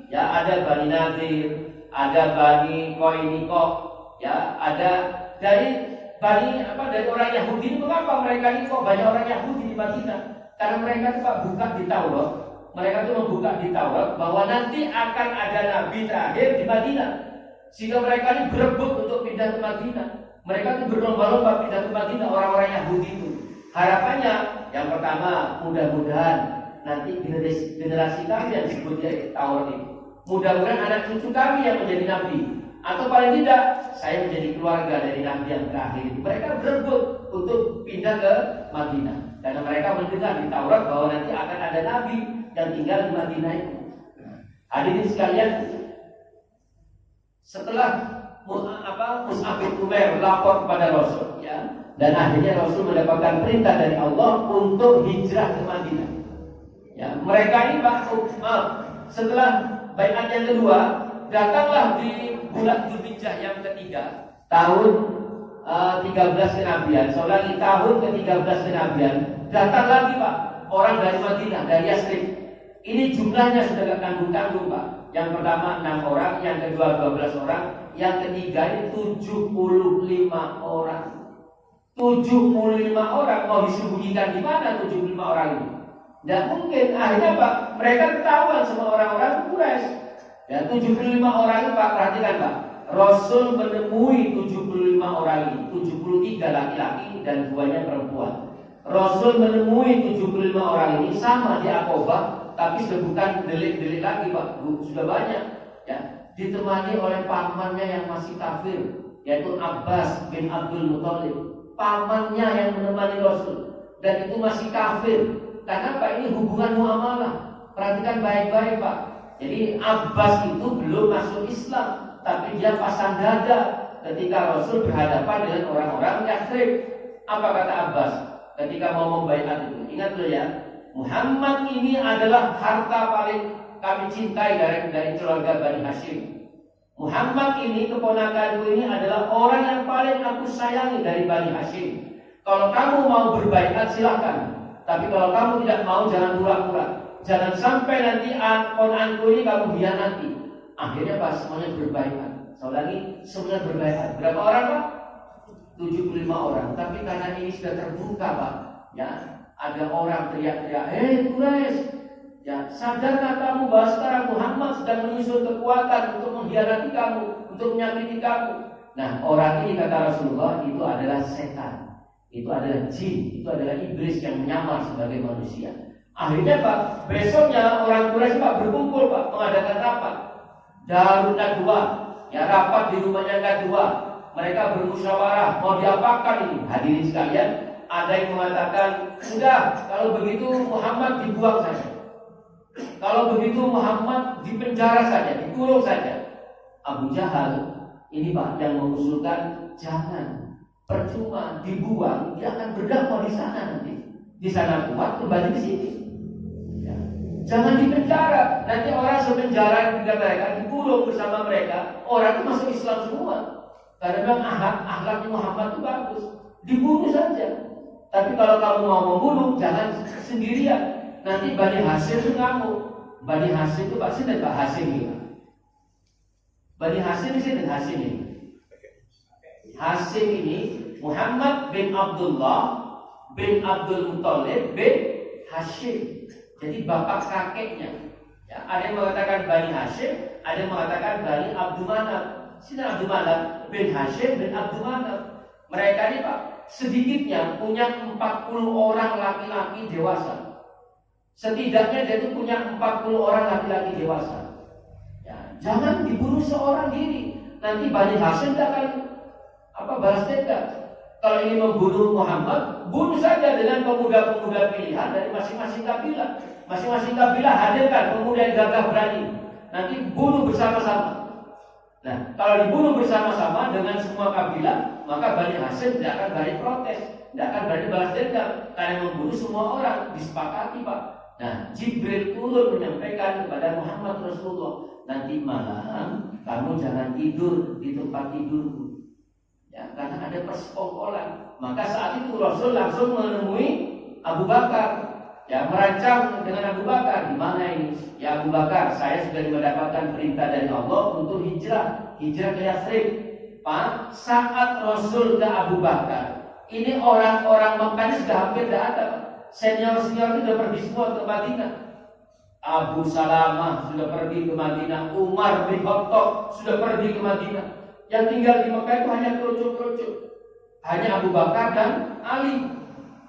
Ya, ada Bani Nadir, ada Bani Koinikoh, ya, ada dari orang Yahudi. Mengapa mereka ini kok banyak orang Yahudi di Madinah? Karena mereka itu Pak buka di Taurat. Mereka itu membuka di Taurat bahwa nanti akan ada nabi terakhir di Madinah. Sehingga mereka ini berebut untuk pindah ke Madinah. Mereka itu berlomba-lomba pindah ke Madinah, orang-orang Yahudi itu. Harapannya yang pertama, mudah-mudahan nanti generasi kami yang disebut di Taurat itu, mudah-mudahan anak cucu kami yang menjadi nabi. atau paling tidak saya menjadi keluarga dari Nabi yang terakhir. Mereka berebut untuk pindah ke Madinah karena mereka mendengar di Taurat bahwa nanti akan ada Nabi yang tinggal di Madinah itu. Hadirin sekalian, setelah Mus'ab bin Umair lapor kepada Rasul, ya, dan akhirnya Rasul mendapatkan perintah dari Allah untuk hijrah ke Madinah. Ya, mereka ini setelah baiat yang kedua, datanglah di bulan Dzulhijjah yang ketiga, tahun 13 kenabian. Seulangi, tahun ke-13 kenabian, datang lagi Pak orang dari Madinah, dari Yathrib. Ini jumlahnya sudah gak tanggung-tanggung Pak. Yang pertama 6 orang, yang kedua 12 orang, yang ketiga ini 75 orang. 75 orang mau disembunyikan di mana 75 orang ini? Tidak mungkin. Akhirnya Pak, mereka ketahuan sama orang-orang Quraisy. Ya, 75 orang itu Pak, perhatikan Pak. Rasul menemui 75 orang ini, 73 laki-laki dan 2-nya perempuan. Rasul menemui 75 orang ini sama di Aqabah, tapi sudah bukan delik-delik lagi Pak, sudah banyak. Ya, ditemani oleh pamannya yang masih kafir, yaitu Abbas bin Abdul Muthalib. Pamannya yang menemani Rasul, dan itu masih kafir. Karena Pak, ini hubungan muamalah. Perhatikan baik-baik Pak. Jadi Abbas itu belum masuk Islam, tapi dia pasang dada ketika Rasul berhadapan dengan orang-orang Yathrib. Apa kata Abbas ketika mau membaiat itu? Ingat dulu ya, Muhammad ini adalah harta paling kami cintai dari keluarga Bani Hashim. Muhammad ini, keponakanku ini adalah orang yang paling aku sayangi dari Bani Hashim. Kalau kamu mau berbaiat silakan, tapi kalau kamu tidak mau jangan pura-pura. Jangan sampai nanti ponanku ini kamu hianati. Akhirnya Pak, semuanya berbaiat. Lagi semuanya berbaiat. Berapa orang Pak? 75 orang. Tapi karena ini sudah terbuka Pak, ya, ada orang teriak-teriak, Quraisy, ya, sadarkah kamu bahwa sekarang Muhammad sedang menyusun kekuatan untuk mengkhianati kamu, untuk menyakiti kamu? Nah, orang ini kata Rasulullah itu adalah setan, itu adalah jin, itu adalah iblis yang menyamar sebagai manusia. Akhirnya Pak, besoknya orang Quraisy Pak berkumpul Pak, mengadakan rapat. Darun Nadwa, ya, rapat di rumahnya Nadwa. Mereka bermusyawarah mau diapakan ini. Hadirin sekalian, ada yang mengatakan, sudah, kalau begitu Muhammad dibuang saja. Kalau begitu Muhammad dipenjara saja, dikurung saja. Abu Jahal ini Pak yang mengusulkan, jangan, percuma dibuang, dia akan berdakwah di sana nanti. Di sana kuat, kembali ke sini. Ya. Jangan dipenjara, nanti orang sepenjara juga mereka, dikurung bersama mereka, orang itu masuk Islam semua. Karena memang akhlaknya Muhammad itu bagus, dibunuh saja. Tapi kalau kamu mau membunuh, jangan sendirian. Nanti Bani Hashim itu ngamuk. Bani Hashim itu pasti dan Pak Hashim ini. Bani Hashim ini dan Hashim ini. Hashim ini Muhammad bin Abdullah bin Abdul Muthalib bin Hashim. Jadi bapak kakeknya. Ya, ada yang mengatakan Bani Hashim, ada yang mengatakan Bani Abdul Manaf. Sini Abdul Manaf bin Hashim bin Abdul Manaf. Mereka ini Pak, sedikitnya punya 40 orang laki-laki dewasa. Setidaknya dia itu punya 40 orang laki-laki dewasa. Ya, jangan dibunuh seorang diri. Nanti Bani Hashim akan balas dendam. Kalau ingin membunuh Muhammad, bunuh saja dengan pemuda-pemuda pilihan dari masing-masing kabilah. Masing-masing kabilah hadirkan pemuda yang gagah berani. Nanti bunuh bersama-sama. Nah, kalau dibunuh bersama-sama dengan semua kabilah, maka Bani Hashim tidak akan berani protes, tidak akan berani balas dendam, karena membunuh semua orang. Disepakati Pak. Nah, Jibril turun menyampaikan kepada Muhammad Rasulullah, nanti malam kamu jangan tidur di tempat tidurku, ya, karena ada persekongkolan. Maka saat itu Rasul langsung menemui Abu Bakar, ya, merancang dengan Abu Bakar, di mana ini? Ya Abu Bakar, saya sudah mendapatkan perintah dari Allah untuk hijrah ke Yathrib. Pak, saat Rasul ke Abu Bakar, ini orang-orang Mekah sudah hampir tidak ada. Senior-senior itu sudah pergi semua ke Madinah. Abu Salamah sudah pergi ke Madinah, Umar bin Khattab sudah pergi ke Madinah. Yang tinggal di Mekah itu hanya kerucut-kerucut, hanya Abu Bakar dan Ali.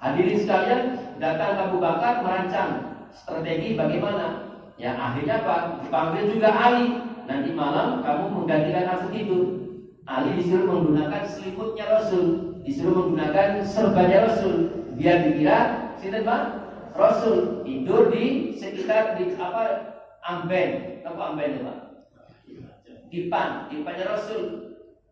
Hadirin sekalian, datang Abu Bakar merancang strategi bagaimana. Ya, akhirnya Pak dipanggil juga Ali. nanti malam kamu menggantikan aku tidur. Ali disuruh menggunakan selimutnya Rasul, disuruh menggunakan serbannya Rasul, biar dikira sinten Pak? Rasul tidur di sekitar di amben, apa amben itu Pak? Dipannya Rasul.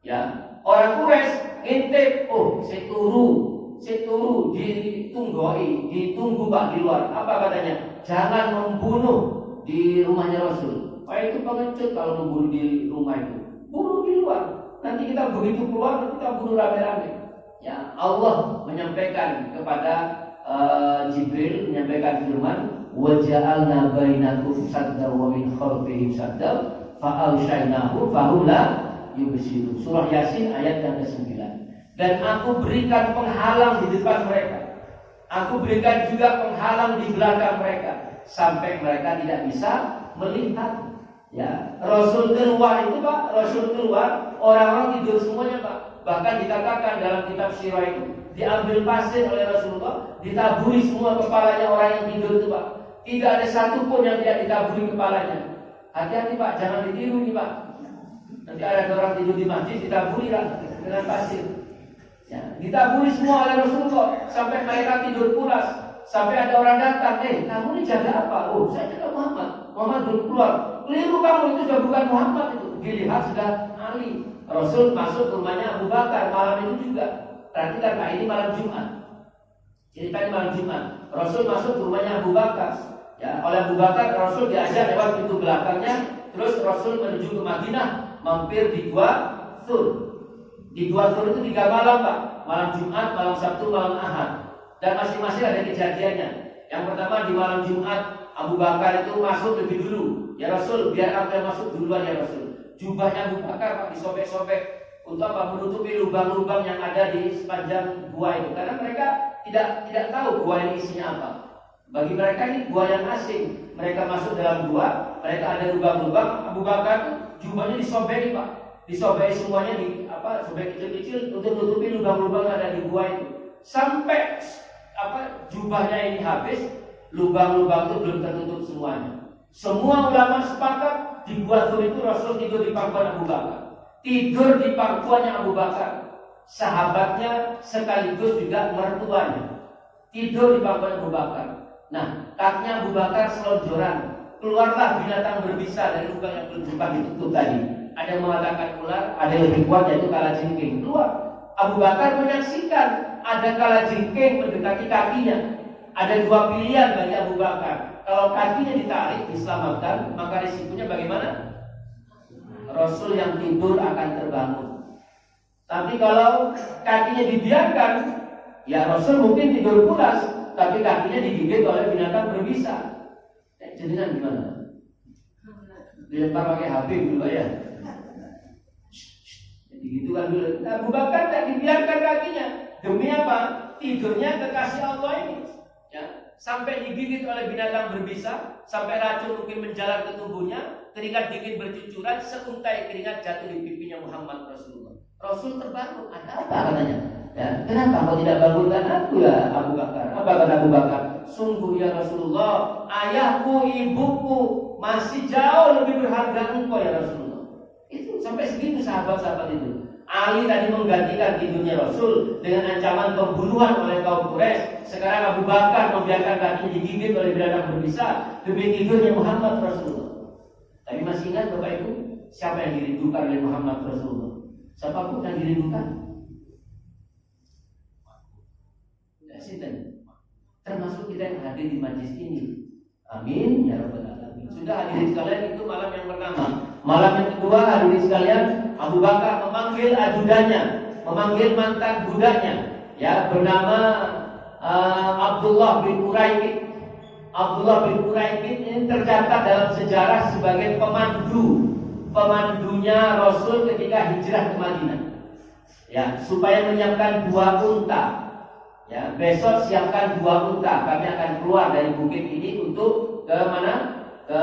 Ya, orang Quraisy intip, saya turu ditunggu Pak di luar. Apa katanya? Jangan membunuh di rumahnya Rasul. Pak itu pengecut kalau membunuh di rumah itu. Bunuh di luar. Nanti kita begitu keluar kita bunuh rame-rame. Ya, Allah menyampaikan kepada Jibril menyampaikan firman, "Wa ja'alna bainakum saddan wa min khalfihim saddan fa'alshainahu fahum la yubsirun." Surah Yasin ayat yang ke-9. Dan aku berikan penghalang di depan mereka. Aku berikan juga penghalang di belakang mereka sampai mereka tidak bisa melihat. Ya, Rasul keluar itu Pak, Rasul keluar, orang-orang tidur semuanya Pak. Bahkan dikatakan dalam kitab Sirah itu, diambil pasir oleh Rasulullah, ditaburi semua kepalanya orang yang tidur itu Pak. Tidak ada satu pun yang tidak ditaburi kepalanya. Hati-hati Pak, jangan ditiru nih Pak. Nanti ada orang tidur di masjid ditaburi lah dengan pasir. Ya, ditaburi semua oleh Rasulullah sampai mereka tidur pulas. Sampai ada orang datang, kamu ini jaga apa? Oh, saya jaga Muhammad. Muhammad belum keluar. Keliru kamu, itu sudah bukan Muhammad itu. Dilihat sudah Ali. Rasul masuk ke rumahnya Abu Bakar malam itu juga. Perhatikan Pak, ini malam Jumat. Ceritanya malam Jumat. Rasul masuk ke rumahnya Abu Bakar. Ya, oleh Abu Bakar Rasul diajak lewat pintu belakangnya. Terus Rasul menuju ke Madinah, mampir di Gua Thur. Di Gua Thur itu 3 malam Pak. Malam Jumat, malam Sabtu, malam Ahad. Dan masing-masing ada kejadiannya. Yang pertama di malam Jumat, Abu Bakar itu masuk lebih dulu. Ya Rasul, biar aku yang masuk duluan ya Rasul. Jubahnya Abu Bakar Pak disobek-sobek untuk apa? Menutupi lubang-lubang yang ada di sepanjang gua itu. Karena mereka tidak tahu gua ini isinya apa. Bagi mereka ini gua yang asing. Mereka masuk dalam gua, mereka ada lubang-lubang. Abu Bakar jubahnya disobek Pak. Disobek semuanya sobek kecil-kecil untuk menutupi lubang-lubang yang ada di gua itu. Sampai jubahnya ini habis, lubang-lubang itu belum tertutup semuanya. Semua ulama sepakat di Gua Thur itu Rasul tidur di pangkuan Abu Bakar. Tidur di pangkuannya Abu Bakar. Sahabatnya sekaligus juga mertuanya. Tidur di pangkuan Abu Bakar. Nah, kakinya Abu Bakar selonjoran. Keluarlah binatang berbisa dari lubang yang belum sempat ditutup tadi. Ada yang mengatakan ular, ada yang lebih kuat yaitu kalajengking. Keluar. Abu Bakar menyaksikan ada kalajengking mendekati kakinya. Ada 2 pilihan bagi Abu Bakar. Kalau kakinya ditarik diselamatkan, maka risikonya bagaimana? Rasul yang tidur akan terbangun. Tapi kalau kakinya dibiarkan, ya Rasul mungkin tidur pulas, tapi kakinya digigit oleh binatang berbisa. Jadinya gimana? Dilempar pakai HP dulu ya. Jadi gitu kan dulu. Abu Bakar tidak dibiarkan kakinya. Demi apa? Tidurnya kekasih Allah ini. Ya, sampai digigit oleh binatang berbisa, sampai racun mungkin menjalar ke tubuhnya, keringat dingin bercucuran, seuntai keringat jatuh di pipinya Muhammad Rasulullah. Rasul terbangun, ada apa katanya? Ya, kenapa kau tidak bangunkan aku ya Abu Bakar? Apa kata Abu Bakar? Sungguh ya Rasulullah, ayahku, ibuku masih jauh lebih berharga engkau ya Rasulullah. Itu sampai segitu sahabat-sahabat itu. Ali tadi menggantikan tidurnya Rasul dengan ancaman pembunuhan oleh kaum Quraisy. Sekarang Abu Bakar membiarkan kakinya digigit oleh binatang berbisa demi tidurnya Muhammad Rasulullah. Tapi masih ingat Bapak Ibu, siapa yang dirindukan oleh Muhammad Rasulullah? Siapapun yang dirindukan. Termasuk kita yang hadir di majlis ini. Amin ya rabbal alamin. Sudah hadirin sekalian, itu malam yang pertama. Malam yang kedua hadirin sekalian, Abu Bakar memanggil ajudannya, memanggil mantan budaknya, ya bernama Abdullah bin Uraikid. Abdullah bin Uraikid ini tercatat dalam sejarah sebagai pemandunya Rasul ketika hijrah ke Madinah. Ya, supaya menyiapkan 2 unta. Ya, besok siapkan 2 unta. Kami akan keluar dari bukit ini untuk ke mana? Ke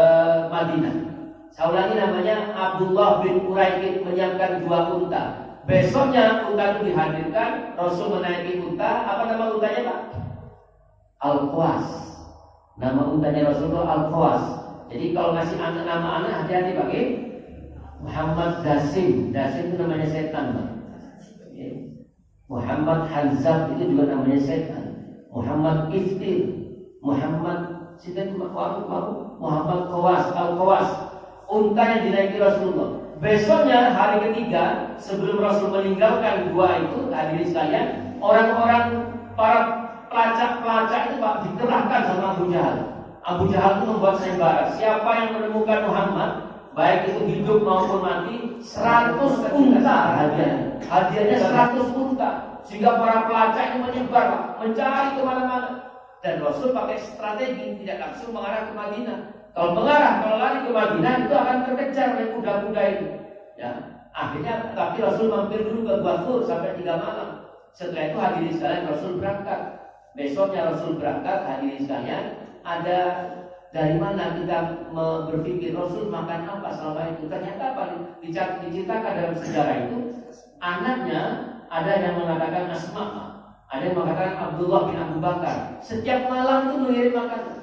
Madinah. Saya ulangi, namanya Abdullah bin Uraikid menyiapkan 2 unta. Besoknya unta itu dihadirkan, Rasul menaiki unta. Apa nama untanya Pak? Al-Qawas. Nama untanya Rasulullah Al-Qawas. Jadi kalau ngasih nama anak hati-hati pakai Muhammad Dasim itu namanya setan, Pak. Ya. Muhammad Hanzab itu juga namanya setan. Muhammad Iftir, Muhammad Muhammad Al-Qawas, unta yang dinaiki Rasulullah. Besoknya hari ketiga sebelum Rasul meninggalkan gua itu, hadirin sekalian, orang-orang para pelacak itu Pak dikerahkan sama Abu Jahal. Abu Jahal itu membuat sayembara. Siapa yang menemukan Muhammad, baik itu hidup maupun mati, 100 unta hadiahnya. Hadiahnya 100 unta. Sehingga para pelacak ini menyebar, Pak, mencari kemana-mana. Dan Rasul pakai strategi tidak langsung mengarah ke Madinah. Kalau lari ke Madinah itu akan terkejar oleh kuda-kuda itu. Ya, akhirnya tapi Rasul mampir dulu ke Gua Thur sampai 3 malam. Setelah itu hadirin sekalian Rasul berangkat. Besoknya Rasul berangkat, hadirin sekalian, ada dari mana kita berpikir Rasul makan apa selama itu? Ternyata apa? Diceritakan dalam sejarah itu, anaknya ada yang mengatakan Asma, ada yang mengatakan Abdullah bin Abu Bakar. Setiap malam itu mengirim makanan.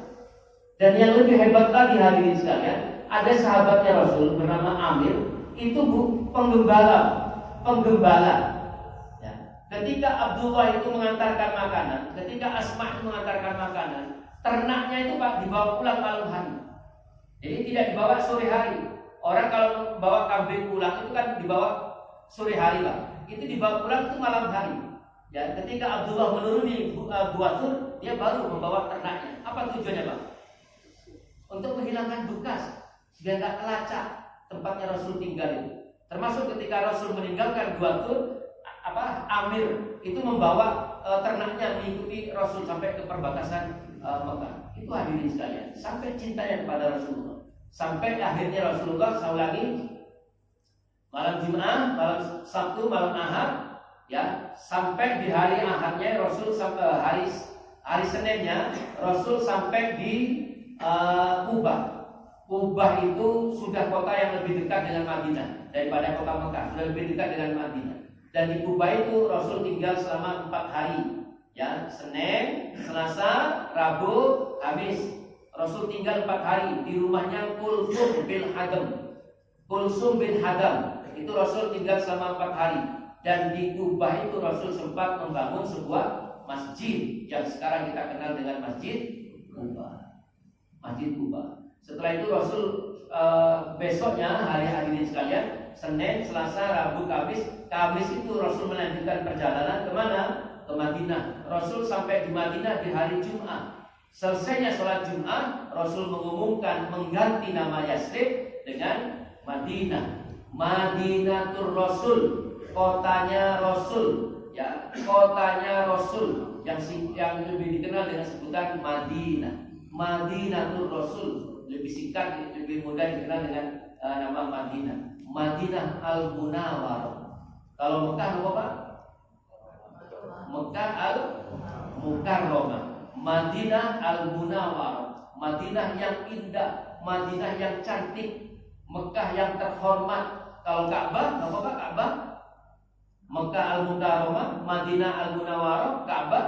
Dan yang lebih hebat lagi hadirin sekalian, ada sahabatnya Rasul bernama Amir, itu penggembala. Ya. Ketika Abdullah itu mengantarkan makanan, ketika Asma itu mengantarkan makanan, ternaknya itu Pak dibawa pulang malam hari. Jadi tidak dibawa sore hari. Orang kalau bawa kambing pulang itu kan dibawa sore hari, Pak. Itu dibawa pulang itu malam hari. Ya, ketika Abdullah menuruni Gua Thur, dia baru membawa ternaknya. Apa tujuannya, Pak? Untuk menghilangkan bekas, sehingga nggak kelacak tempatnya Rasul tinggal itu. Termasuk ketika Rasul meninggalkan Gua Thur, Amir itu membawa ternaknya mengikuti Rasul sampai ke perbatasan Mekah. Itu hadirin sekalian, sampai cintanya kepada Rasulullah. Sampai akhirnya Rasulullah, saya ulangi, malam Jumat, malam Sabtu, malam Ahad, ya, sampai di hari Ahadnya Rasul sampai hari Seninnya Rasul sampai di Kubah. Kubah itu sudah kota yang lebih dekat dengan Madinah daripada kota Mekah, sudah lebih dekat dengan Madinah. Dan di Kubah itu Rasul tinggal selama 4 hari. Ya, Senin, Selasa, Rabu, Kamis. Rasul tinggal 4 hari di rumahnya Kulsum bin Hadam. Kulsum bin Hadam itu Rasul tinggal selama 4 hari. Dan di Kubah itu Rasul sempat membangun sebuah masjid yang sekarang kita kenal dengan Masjid Kubah. Masjid Kubah. Setelah itu Rasul besoknya hari-hari ini sekalian, Senin, Selasa, Rabu, Kamis itu Rasul melanjutkan perjalanan kemana? Ke Madinah. Rasul sampai di Madinah di hari Jumat. Selesainya sholat Jumat, Rasul mengumumkan mengganti nama Yasrib dengan Madinah. Madinatul Rasul, kotanya Rasul, ya, kotanya Rasul yang lebih dikenal dengan sebutan Madinah. Madinatul Rasul, lebih singkat, lebih mudah dikenal dengan nama Madinah. Madinah Al-Munawwarah. Kalau Mekah apa, Pak? Mekah Al-Mukarramah. Madinah Al-Munawwarah, Madinah yang indah, Madinah yang cantik, Mekah yang terhormat. Kalau Ka'bah, apa Pak? Ka'bah Mekah Al-Mukarramah, Madinah Al-Munawwarah, Ka'bah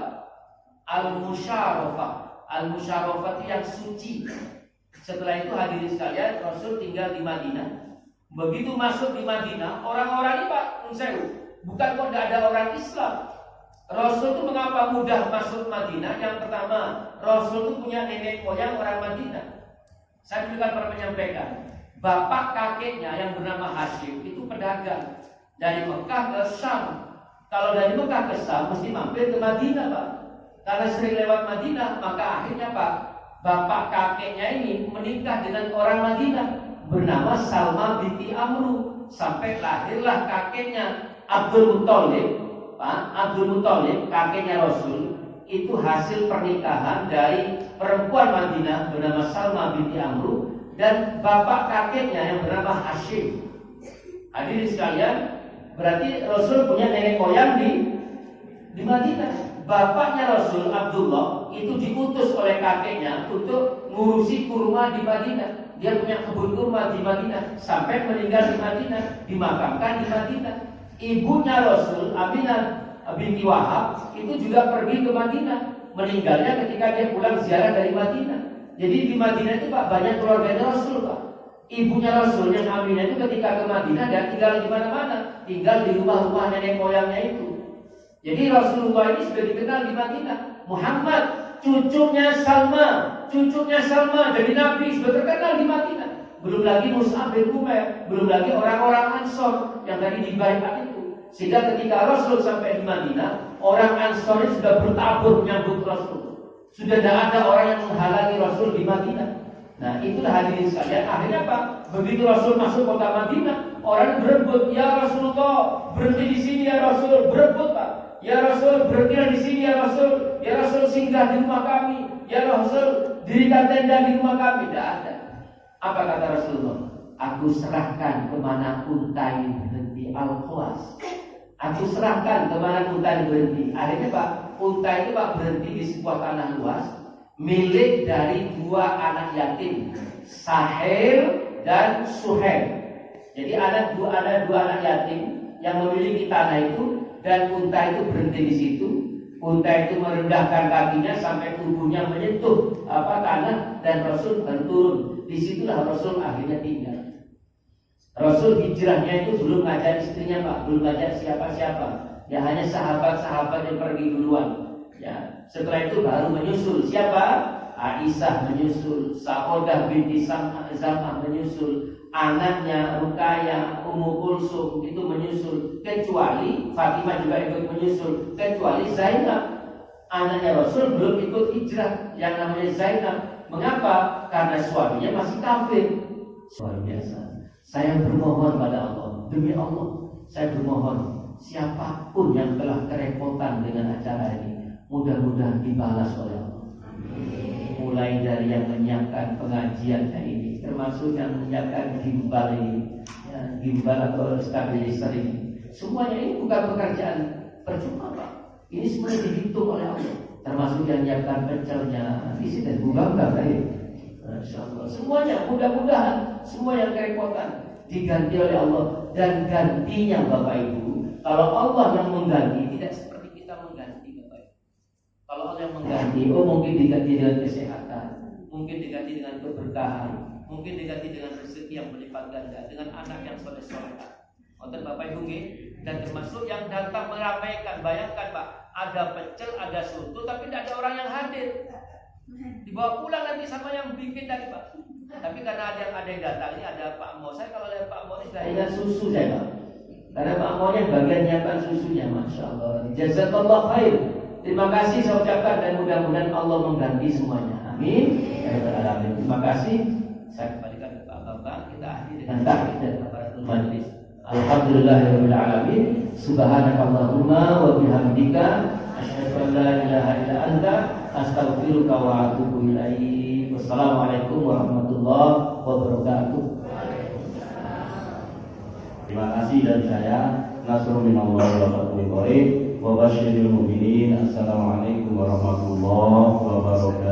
Al-Musyarrafah. Al-Musyarrafah itu yang suci. Setelah itu hadirin sekalian, Rasul tinggal di Madinah. Begitu masuk di Madinah, orang-orang ini Pak, bukan kok tidak ada orang Islam. Rasul itu mengapa mudah masuk Madinah? Yang pertama, Rasul itu punya nenek moyang orang Madinah. Saya dulu kan pernah menyampaikan, bapak kakeknya yang bernama Hashim itu pedagang dari Mekah ke Syam. Kalau dari Mekah ke Syam mesti mampir ke Madinah, Pak. Karena sering lewat Madinah, maka akhirnya Pak, bapak kakeknya ini menikah dengan orang Madinah bernama Salma binti Amru. Sampai lahirlah kakeknya Abdul Muthalib. Pak, Abdul Muthalib, kakeknya Rasul, itu hasil pernikahan dari perempuan Madinah bernama Salma binti Amru dan bapak kakeknya yang bernama Hashim. Hadirin sekalian, berarti Rasul punya nenek moyang di Madinah. Bapaknya Rasul, Abdullah, itu diutus oleh kakeknya untuk ngurusi kurma di Madinah. Dia punya kebun kurma di Madinah sampai meninggal di Madinah, dimakamkan di Madinah. Ibunya Rasul, Aminah binti Wahab, itu juga pergi ke Madinah. Meninggalnya ketika dia pulang ziarah dari Madinah. Jadi di Madinah itu Pak banyak keluarganya Rasul, Pak. Ibunya Rasul yang Aminah itu ketika ke Madinah dan tinggal di mana-mana, tinggal di rumah-rumah nenek moyangnya itu. Jadi Rasulullah ini sudah dikenal di Madinah. Muhammad, cucunya Salma jadi Nabi, sudah terkenal di Madinah. Belum lagi Mus'ab bin Umair, belum lagi orang-orang Ansor yang tadi dibaiat itu. Sehingga ketika Rasul sampai di Madinah, orang Ansor ini sudah bertabur menyambut Rasul. Sudah tidak ada orang yang menghalangi Rasul di Madinah. Nah, itulah hadirin sekalian. Akhirnya apa? Begitu Rasul masuk kota Madinah, orang berebut, ya Rasulullah, berhenti di sini ya Rasul, berebut Pak. Ya Rasul, berhenti di sini ya Rasul. Ya Rasul, singgah di rumah kami. Ya Rasul, dirikan tenda di rumah kami. Tidak ada. Apa kata Rasulullah? Aku serahkan kemana untai berhenti, Al-Qawas. Aku serahkan kemana untai berhenti. Akhirnya Pak, untai itu Pak berhenti di sebuah tanah luas milik dari dua anak yatim, Sahel dan Suhail. Jadi ada dua anak yatim yang memiliki tanah itu, dan unta itu berhenti di situ. Unta itu merendahkan kakinya sampai tubuhnya menyentuh tanah, dan Rasul baru turun. Disitulah Rasul akhirnya tinggal. Rasul hijrahnya itu belum ngajak istrinya Pak, belum ngajak siapa-siapa. Ya hanya sahabat-sahabat yang pergi duluan. Ya, setelah itu baru menyusul siapa? Aisyah menyusul, Saudah binti Zam'ah menyusul, anaknya Ruqayyah, Ummu Kulsum itu menyusul, kecuali Fatimah juga ikut menyusul, kecuali Zainab. Anaknya Rasul belum ikut hijrah, yang namanya Zainab. Mengapa? Karena suaminya masih kafir. Luar biasa. Saya bermohon pada Allah, demi Allah, saya bermohon siapapun yang telah kerepotan dengan acara ini, mudah-mudahan dibalas oleh Allah. Mulai dari yang menyiapkan pengajian ini, termasuk yang menyiapkan gimbal ini, ya, gimbal atau stabilizer ini. Semuanya ini bukan pekerjaan percuma Pak. Ini semuanya dihitung oleh Allah. Termasuk yang menyiapkan pecelnya, isi dan bunga tadi. Masya Allah. Semuanya mudah-mudahan semua yang kerepotan diganti oleh Allah, dan gantinya Bapak Ibu. Kalau Allah yang mengganti, tidak seperti kita mengganti Bapak Ibu. Kalau Allah yang mengganti, mungkin diganti dengan kesehatan, mungkin diganti dengan keberkahan, mungkin diganti dengan rezeki yang berlipat ganda, dengan anak yang soleh-soleh. Untuk Bapak Ibu, dan termasuk yang datang meramaikan. Bayangkan Pak, ada pecel, ada soto, tapi tidak ada orang yang hadir. Dibawa pulang nanti sama yang bikin tadi Pak. Tapi karena ada yang datang, ini ada Pak Mo. Saya kalau lihat Pak Mo ini sudah ingat susu saya Pak. Karena Pak Mo yang bagian nyiapkan susunya, Masya Allah. Jazakallah khair. Terima kasih saya ucapkan, dan mudah-mudahan Allah mengganti semuanya. Amin. Terima kasih. Saya kembalikan ke Pak Bapak. Kita akhiri dengan takbir dan kafaratul majlis. Alhamdulillahirabbil alamin. Subhanakallahumma wa bihamdika asyhadu an la ilaha illa anta astaghfiruka wa atubu ilaik. Wassalamualaikum warahmatullahi wabarakatuh. Terima kasih dari saya. Nasrul minallahi wa fadlun qarib wa basyiril mu'minin. Assalamualaikum warahmatullahi wabarakatuh.